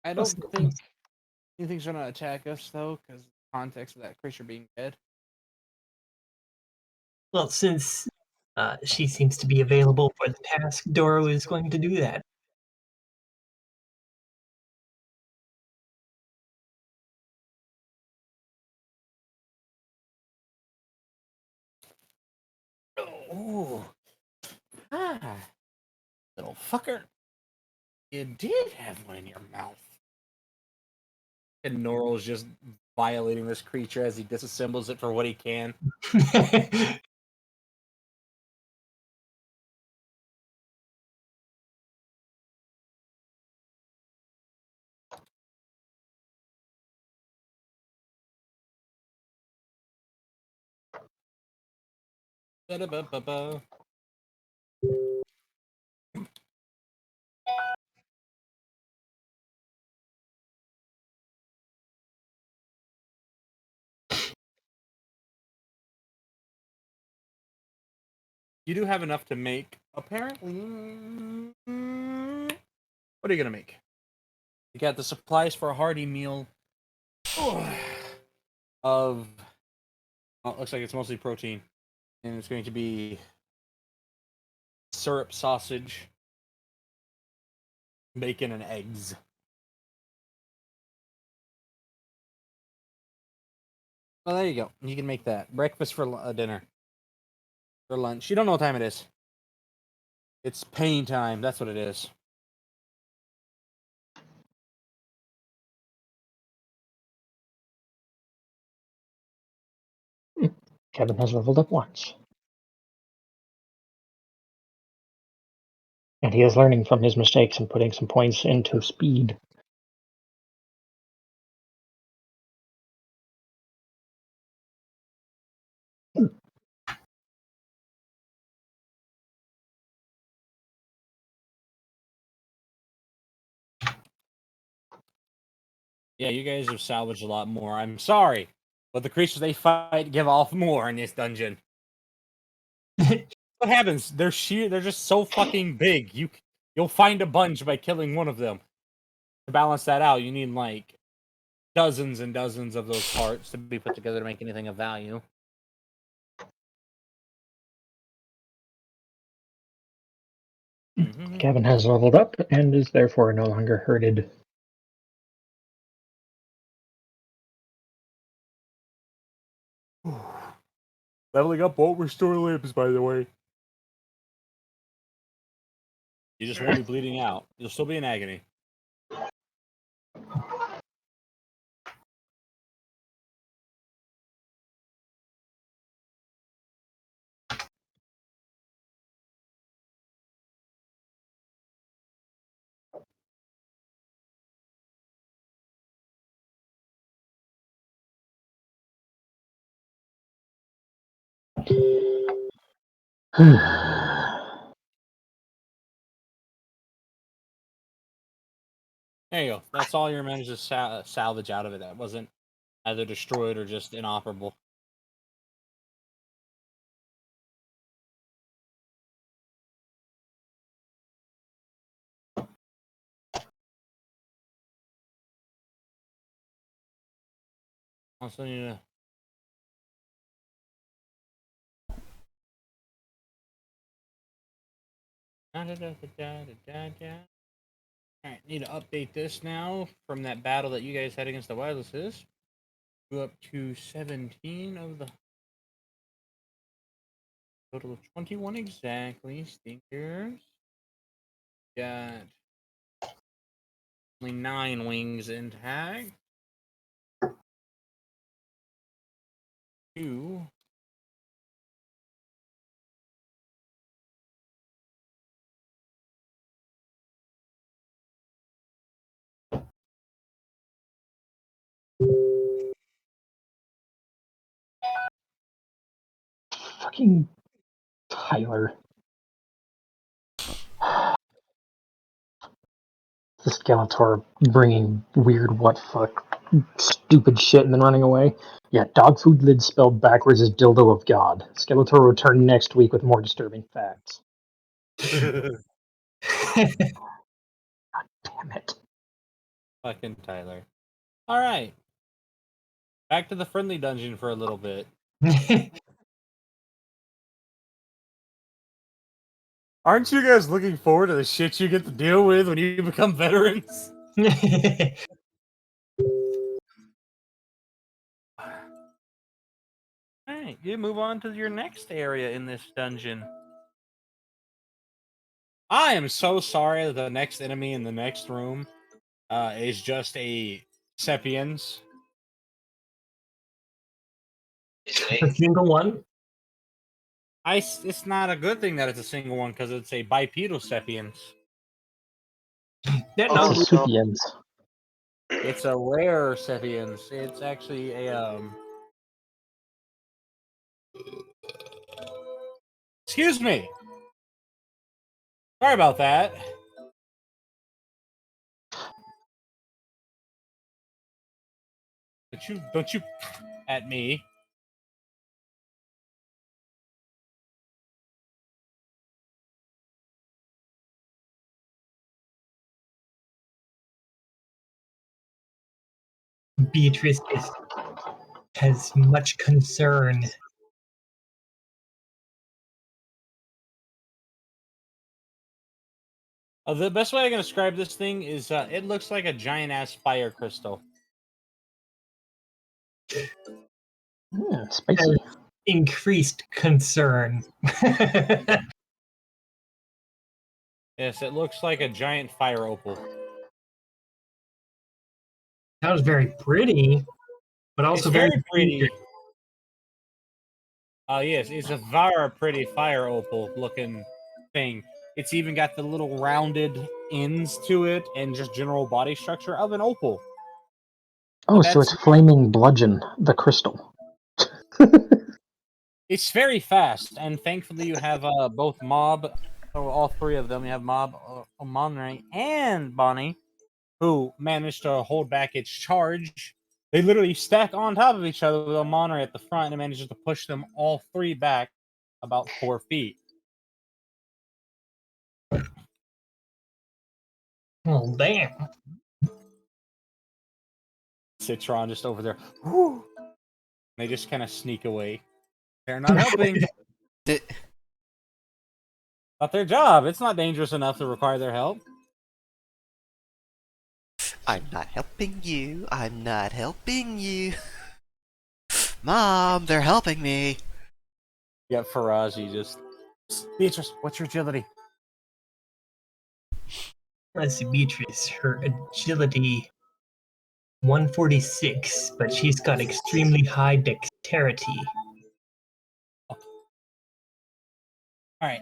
I don't think anything's gonna attack us though, because the context of that creature being dead. Well, since she seems to be available for the task, Doro is going to do that. Oh, ah, little fucker! You did have one in your mouth. And Norrell's just violating this creature as he disassembles it for what he can. Ba-da-ba-ba-ba. You do have enough to make, apparently. What are you gonna make? You got the supplies for a hearty meal of. Well, it looks like it's mostly protein, and it's going to be syrup sausage, bacon, and eggs. Well, there you go. You can make that breakfast for dinner, for lunch. You don't know what time it is. It's pain time. That's what it is. Kevin has leveled up once. And he is learning from his mistakes and putting some points into speed. Yeah, you guys have salvaged a lot more. I'm sorry, but the creatures they fight give off more in this dungeon. What happens? They're sheer. They're just so fucking big. You'll find a bunch by killing one of them. To balance that out, you need like dozens and dozens of those parts to be put together to make anything of value. Kevin has leveled up and is therefore no longer herded. Leveling up won't restore limbs, by the way. You just won't be bleeding out. You'll still be in agony. There you go. That's all you managed to salvage out of it. That wasn't either destroyed or just inoperable. Also need to... Alright, need to update this now from that battle that you guys had against the wirelesses. Go up to 17 of the total of 21 exactly. Stinkers. Got only 9 wings intact. 2. Fucking Tyler. The Skeletor bringing weird what fuck stupid shit and then running away. Yeah, dog food lid spelled backwards is dildo of God. Skeletor will return next week with more disturbing facts. Damn it. Fucking Tyler. Alright. Back to the friendly dungeon for a little bit. Aren't you guys looking forward to the shit you get to deal with when you become veterans? Alright, you move on to your next area in this dungeon. I am so sorry that the next enemy in the next room is just a Sapiens. A single one? It's not a good thing that it's a single one because it's a bipedal Sapiens. Yeah, Oh, no, It's a Supiens. It's a rare Sapiens. It's actually a Excuse me. Sorry about that. Don't you at me. Beatrice has much concern. The best way I can describe this thing is it looks like a giant ass fire crystal. Spicy. Increased concern. Yes, it looks like a giant fire opal. That was very pretty, but also It's very pretty. dangerous. Yes, it's a very pretty fire opal looking thing. It's even got the little rounded ends to it and just general body structure of an opal. Oh, But so it's that's Flaming Bludgeon, the crystal. it's very fast, and thankfully you have both Mob, or all three of them. You have Mob, Monray, and Bonnie, who managed to hold back its charge. They literally stack on top of each other with a Monray at the front, and manages to push them all three back about 4 feet. Well, damn. Citron just over there. Whew. They just kind of sneak away. They're not helping. D- Not their job. It's not dangerous enough to require their help. I'm not helping you. I'm not helping you. Mom, they're helping me. Yeah, Faraji just. Beatrice, what's your agility? Let's see, Beatrice. Her agility 146, but she's got extremely high dexterity. Alright,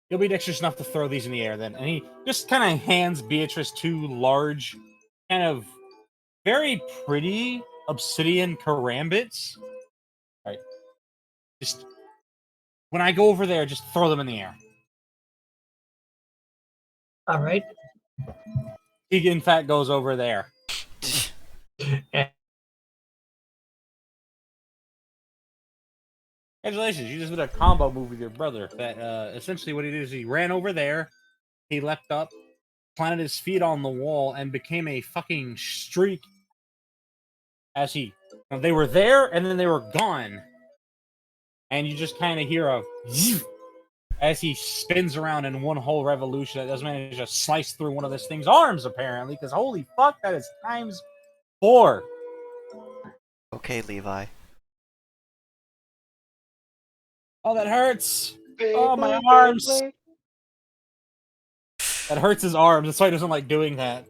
you'll be dexterous enough to throw these in the air then. And he just kind of hands Beatrice two large, kind of very pretty obsidian karambits. Alright. Just when I go over there, just throw them in the air. All right. He in fact goes over there. Congratulations, you just did a combo move with your brother. That essentially what he did is he ran over there, he leapt up, planted his feet on the wall, and became a fucking streak. As they were there and then they were gone, and you just kind of hear a as he spins around in one whole revolution. That does manage to slice through one of this thing's arms, apparently, because holy fuck, that is times 4. Okay, Levi. Oh, that hurts. Big Oh, my leg, big arms. leg. That hurts his arms. That's why he doesn't like doing that.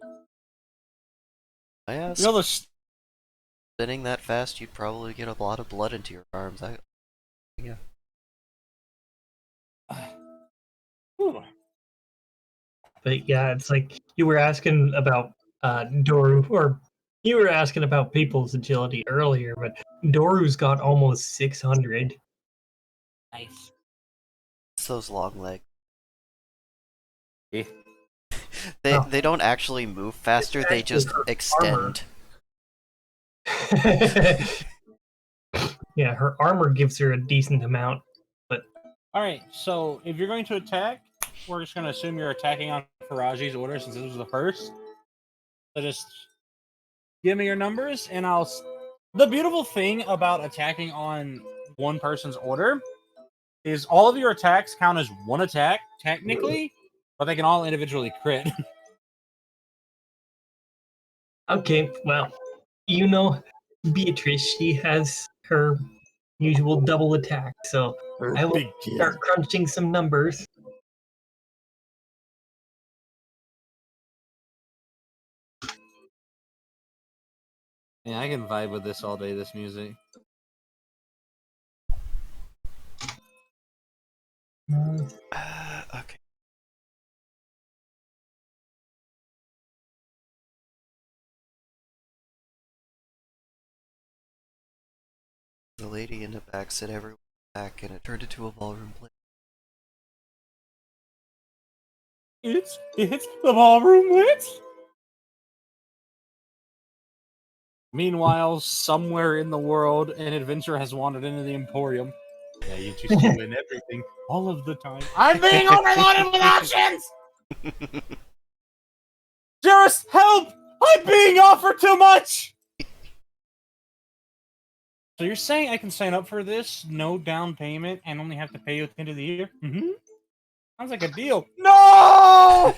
Yeah, You know the spinning that fast, you'd probably get a lot of blood into your arms. Yeah. Whew. But yeah, it's like you were asking about Doru, or you were asking about people's agility earlier, but Doru's got almost 600. Nice. It's those long legs. Eh. They don't actually move faster, they actually just her extend. Yeah, her armor gives her a decent amount. Alright, so if you're going to attack, we're just going to assume you're attacking on Faraji's order since this was the first. So just give me your numbers, and I'll. The beautiful thing about attacking on one person's order is all of your attacks count as one attack, technically, but they can all individually crit. Okay, well, you know, Beatrice, she has her usual double attack, so I will Big kid. start crunching some numbers. Yeah, I can vibe with this all day, this music. Okay. The lady in the back said everyone back, and it turned into a ballroom play. It's the ballroom lit. Meanwhile, somewhere in the world, an adventurer has wandered into the Emporium. Yeah, you just do win everything all of the time. I'm being overloaded with options! Just help! I'm being offered too much! So you're saying I can sign up for this, no down payment, and only have to pay you at the end of the year? Mm-hmm. Sounds like a deal. No!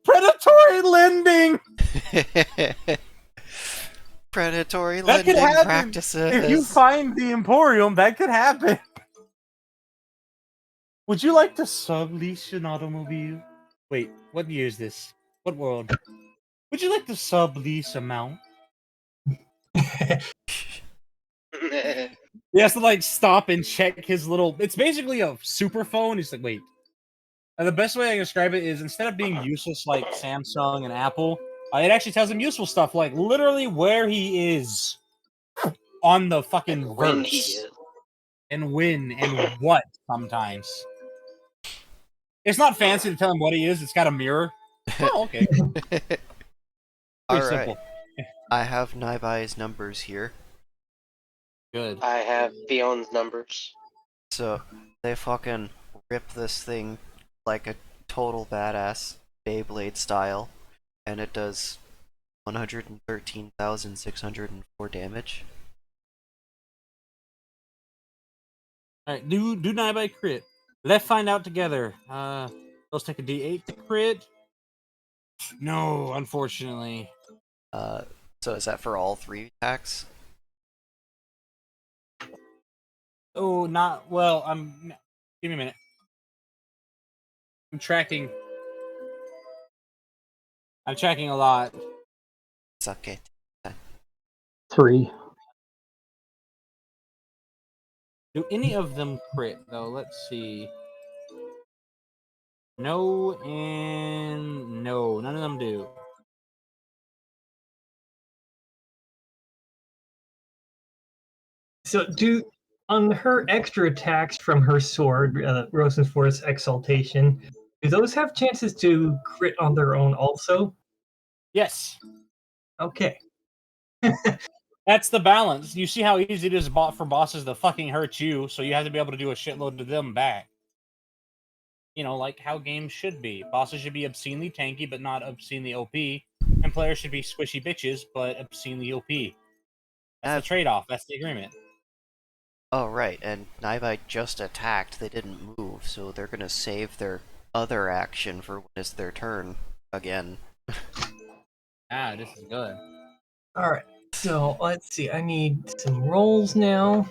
Predatory lending! Predatory That could lending happen. practices. If you find the Emporium, that could happen. Would you like to sublease an automobile? Wait, what year is this? What world? Would you like to sublease a mount? He has to like stop and check his little. It's basically a super phone. He's like, wait. And the best way I can describe it is instead of being useless like Samsung and Apple, it actually tells him useful stuff like literally where he is on the fucking And when verse he is. and when and what sometimes. It's not fancy to tell him what he is. It's got a mirror. Oh, okay. Pretty Alright. simple. I have Naibai's numbers here. Good. I have Fion's numbers. So, they fucking rip this thing like a total badass Beyblade style, and it does 113,604 damage. Alright, do not by crit. Let's find out together. Let's take a D8 to crit. No, unfortunately. So is that for all 3 attacks? Oh, not well. Give me a minute. I'm tracking. I'm tracking a lot. Suck it. 3. Do any of them crit though? Let's see. No and no. None of them do. So on her extra attacks from her sword, Rosenforth's Exaltation, do those have chances to crit on their own also? Yes. Okay. That's the balance. You see how easy it is for bosses to fucking hurt you, so you have to be able to do a shitload to them back. You know, like how games should be. Bosses should be obscenely tanky, but not obscenely OP. And players should be squishy bitches, but obscenely OP. That's the trade-off. That's the agreement. Oh, right, and Naibai just attacked, they didn't move, so they're gonna save their other action for when it's their turn again. This is good. Alright. So let's see. I need some rolls now.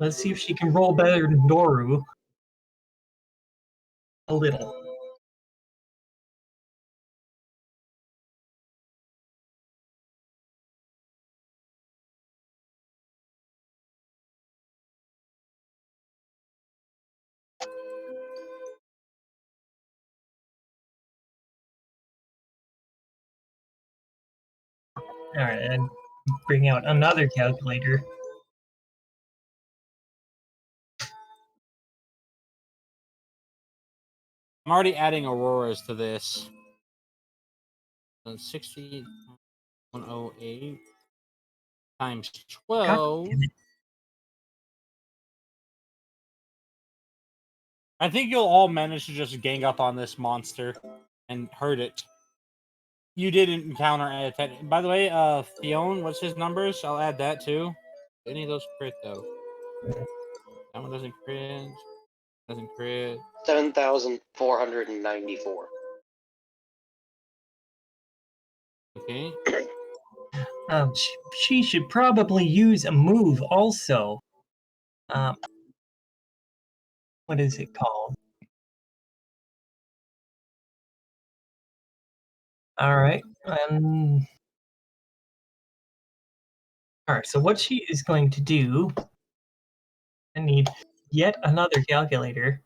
Let's see if she can roll better than Doru. A little. Alright, and bring out another calculator. I'm already adding auroras to this. So 60, 108 times 12. I think you'll all manage to just gang up on this monster and hurt it. You didn't encounter a attack. By the way, Fion, what's his numbers? I'll add that too. Any of those crit though? That one doesn't crit. Doesn't crit. 7,494. Okay. She should probably use a move also. What is it called? Alright. Alright, so what she is going to do, I need yet another calculator,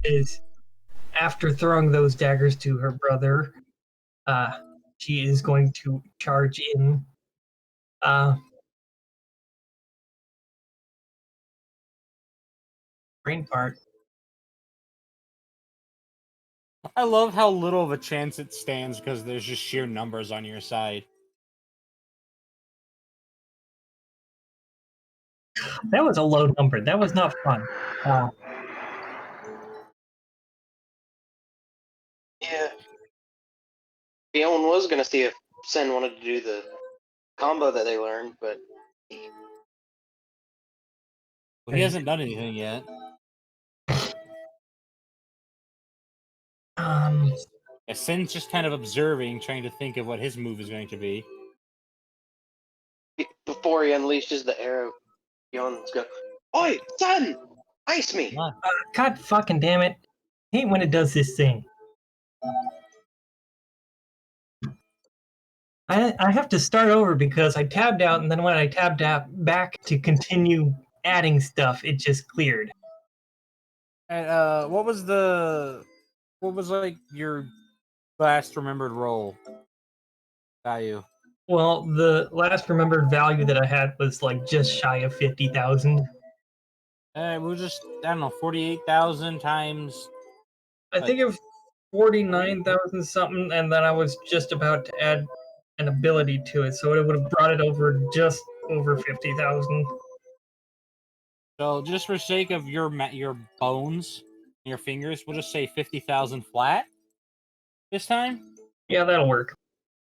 is after throwing those daggers to her brother, she is going to charge in brain part. I love how little of a chance it stands because there's just sheer numbers on your side. That was a low number. That was not fun. Yeah. Fion was gonna see if Sen wanted to do the combo that they learned, but Well, he hasn't done anything yet. Sen's just kind of observing, trying to think of what his move is going to be. before he unleashes the arrow, Fion's go, "Oi, Sen! Ice me!" God fucking damn it. I hate when it does this thing. I have to start over because I tabbed out, and then when I tabbed out back to continue adding stuff, it just cleared. And what was like your last remembered roll value? Well, the last remembered value that I had was like just shy of 50,000. We'll just, I don't know, 48,000 times. I think it was 49,000 something, and then I was just about to add an ability to it, so it would have brought it over just over 50,000. So just for sake of your bones, your fingers, we'll just say 50,000 flat this time. Yeah, that'll work.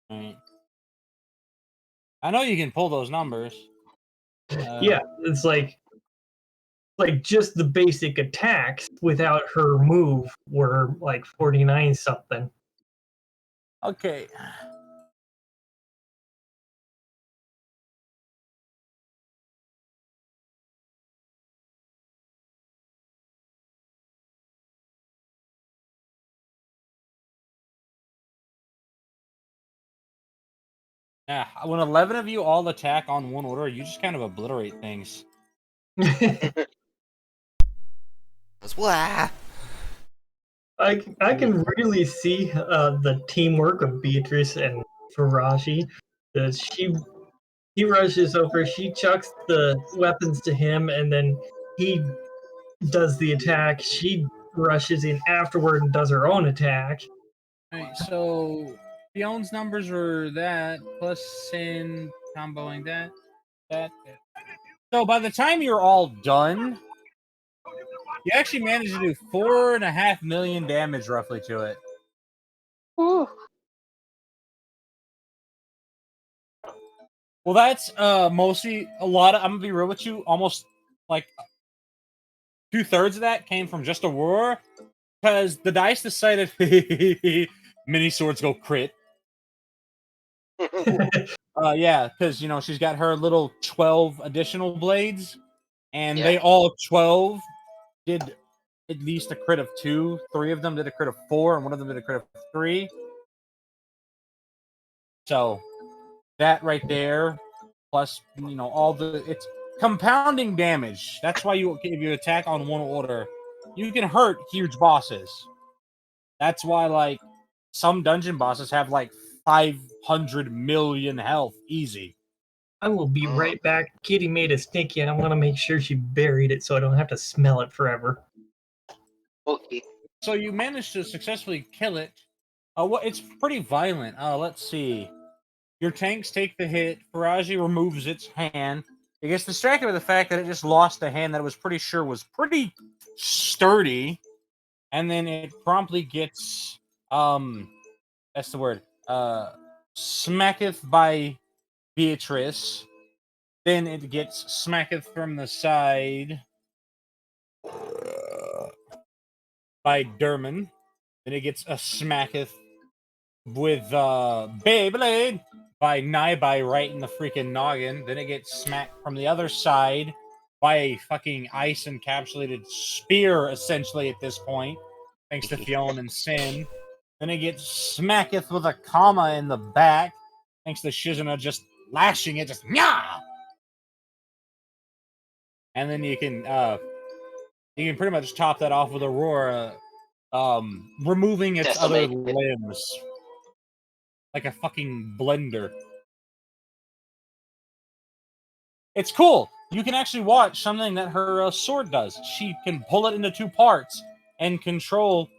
All right. I know you can pull those numbers. Yeah, it's like just the basic attacks without her move were like 49 something. Okay. Yeah, when 11 of you all attack on one order, you just kind of obliterate things. Wah! I can really see the teamwork of Beatrice and Faraji. He rushes over, she chucks the weapons to him, and then he does the attack. She rushes in afterward and does her own attack. Alright, so Fion's numbers were that, plus Sin comboing that. So by the time you're all done, you actually managed to do 4.5 million damage roughly to it. Whew. Well, that's mostly a lot of, I'm gonna be real with you, almost like 2/3 of that came from just Aurora, because the dice decided mini swords go crit. Yeah, because she's got her little 12 additional blades, and Yeah. they all 12 did at least a crit of 2. 3 of them did a crit of 4, and one of them did a crit of 3. So that right there, plus all it's compounding damage. That's why if you attack on one order, you can hurt huge bosses. That's why like some dungeon bosses have like 500 million health easy. I will be right back. Kitty made a sticky, and I want to make sure she buried it so I don't have to smell it forever. Okay. So you managed to successfully kill it. It's pretty violent. Let's see. Your tanks take the hit. Faraji removes its hand. It gets distracted by the fact that it just lost a hand that it was pretty sure was pretty sturdy, and then it promptly gets that's the word, smacketh by Beatrice. Then it gets smacketh from the side by Derman. Then it gets a smacketh with Beyblade by Naibai right in the freaking noggin. Then it gets smacked from the other side by a fucking ice encapsulated spear, essentially, at this point, thanks to Fion and Sin. Then it gets smacketh with a comma in the back, thanks to Shizuna just lashing it, just nyah! And then you can pretty much top that off with Aurora removing its other Decimate. limbs like a fucking blender. It's cool. You can actually watch something that her sword does. She can pull it into 2 parts and control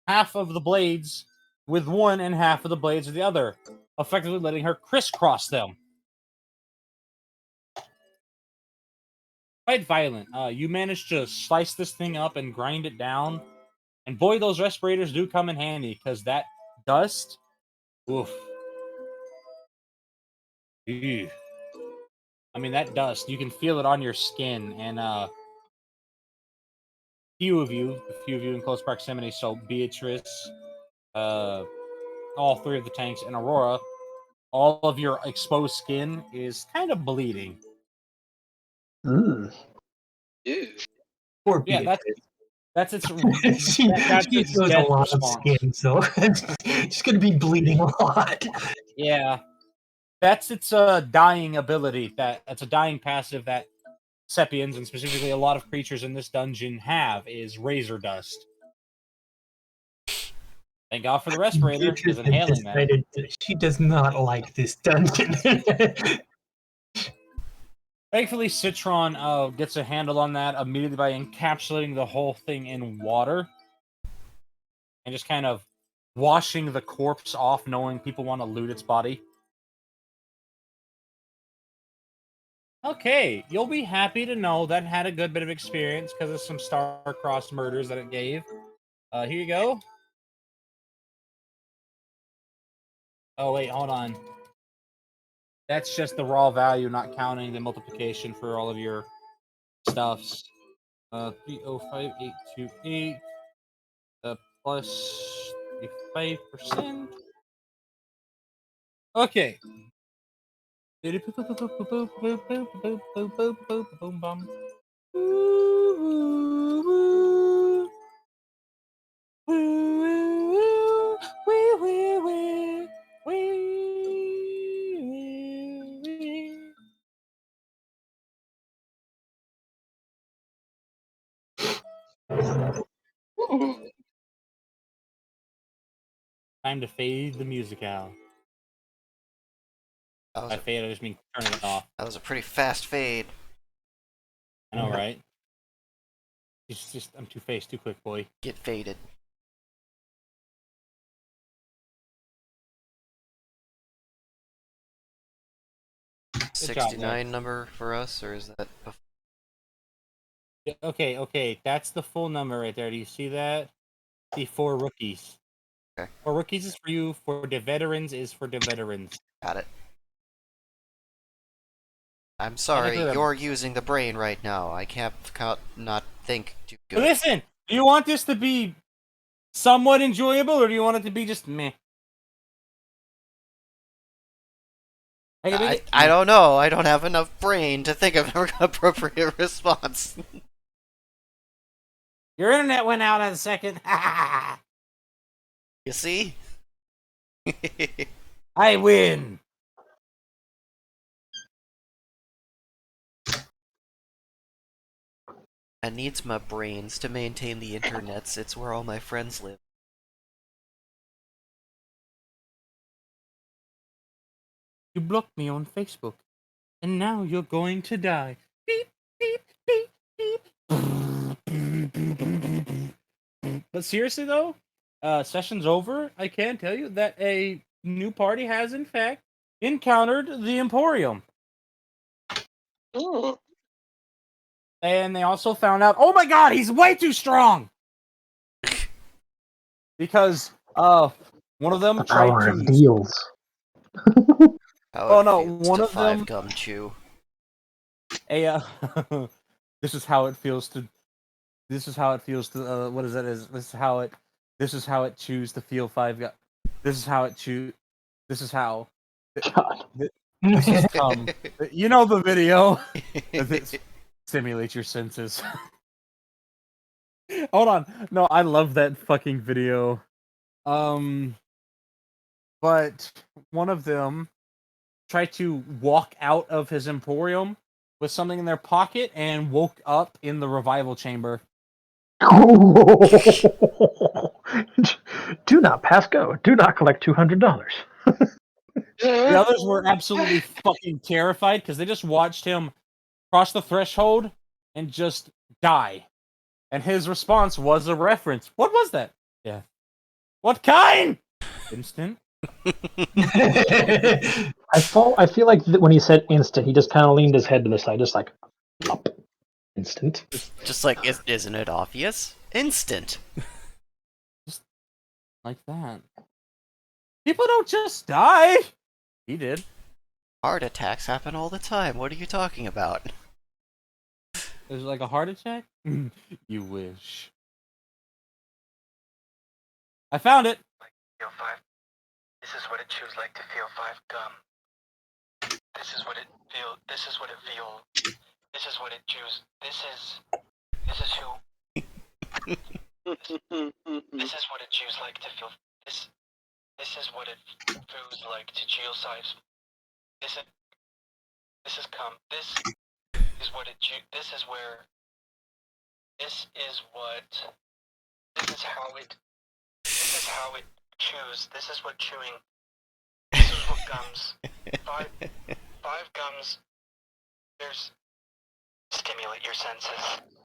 half of the blades with one and half of the blades with the other, effectively letting her crisscross them. Quite violent. You manage to slice this thing up and grind it down, and boy, those respirators do come in handy, because that dust, oof. Ew. I mean, that dust, you can feel it on your skin, and a few of you in close proximity, so Beatrice, all 3 of the tanks, and Aurora, all of your exposed skin is kind of bleeding. Mm. Dude. Poor Yeah, Beatrice. That's its. she That's she its shows a death lot of response. skin, so she's gonna be bleeding a lot. Yeah, that's its dying ability. That's a dying passive that Sepians and specifically a lot of creatures in this dungeon have is razor dust. Thank God for the respirator, Beatrice because has inhaling that. decided that she does not like this dungeon. Thankfully, Citron gets a handle on that immediately by encapsulating the whole thing in water and just kind of washing the corpse off, knowing people want to loot its body. Okay, you'll be happy to know that had a good bit of experience because of some star-crossed murders that it gave. Here you go. Oh, wait, hold on. That's just the raw value, not counting the multiplication for all of your stuffs. 305828 plus 5%. Okay. Time to fade the music out. By fade, I just mean turn it off. That was a pretty fast fade. I know, right? It's just, I'm two-faced, too quick, boy. Get faded. Good 69 job, number for us, or is that... yeah, okay, that's the full number right there. Do you see that? See, 4 rookies. Okay. 4 rookies is for you, for the veterans is for the veterans. Got it. I'm sorry, you're using the brain right now. I can't not think too good. Listen, do you want this to be somewhat enjoyable, or do you want it to be just meh? I don't know. I don't have enough brain to think of an appropriate response. Your internet went out in a second. You see? I win. I needs my brains to maintain the internets. It's where all my friends live. You blocked me on Facebook, and now you're going to die. Beep, beep, beep, beep. But seriously, though, session's over. I can tell you that a new party has, in fact, encountered the Emporium. Ooh. And they also found out, oh my god, he's way too strong! Because, one of them The tried power to... of deals. How Oh, no, feels one to of them- gum chew. This is how it feels to... This is how it feels to, what is that? This is how it chews to feel 5 gum... This is how it chew... This is how... God. This is, you know the video. Stimulate your senses. Hold on. No, I love that fucking video. But one of them tried to walk out of his emporium with something in their pocket and woke up in the revival chamber. Do not pass go. Do not collect $200. The others were absolutely fucking terrified because they just watched him cross the threshold and just die. And his response was a reference. What was that? Yeah. What kind? Instant. I feel like when he said instant, he just kind of leaned his head to the side, just like, up. Instant. Just like, isn't it obvious? Instant. Just like that. People don't just die. He did. Heart attacks happen all the time. What are you talking about? It was like a heart attack? You wish. I found it. Feel 5. This is what it chews like to feel 5 gum. This is what it feel. This is what it feel. This is what it chews. This is who. This is what it chews like to feel. This is what it feels like to chew size. This is cum. This is what it chew. This is where. This is what. This is how it. This is how it chews. This is what chewing. This is what gums. Five gums. There's stimulate your senses.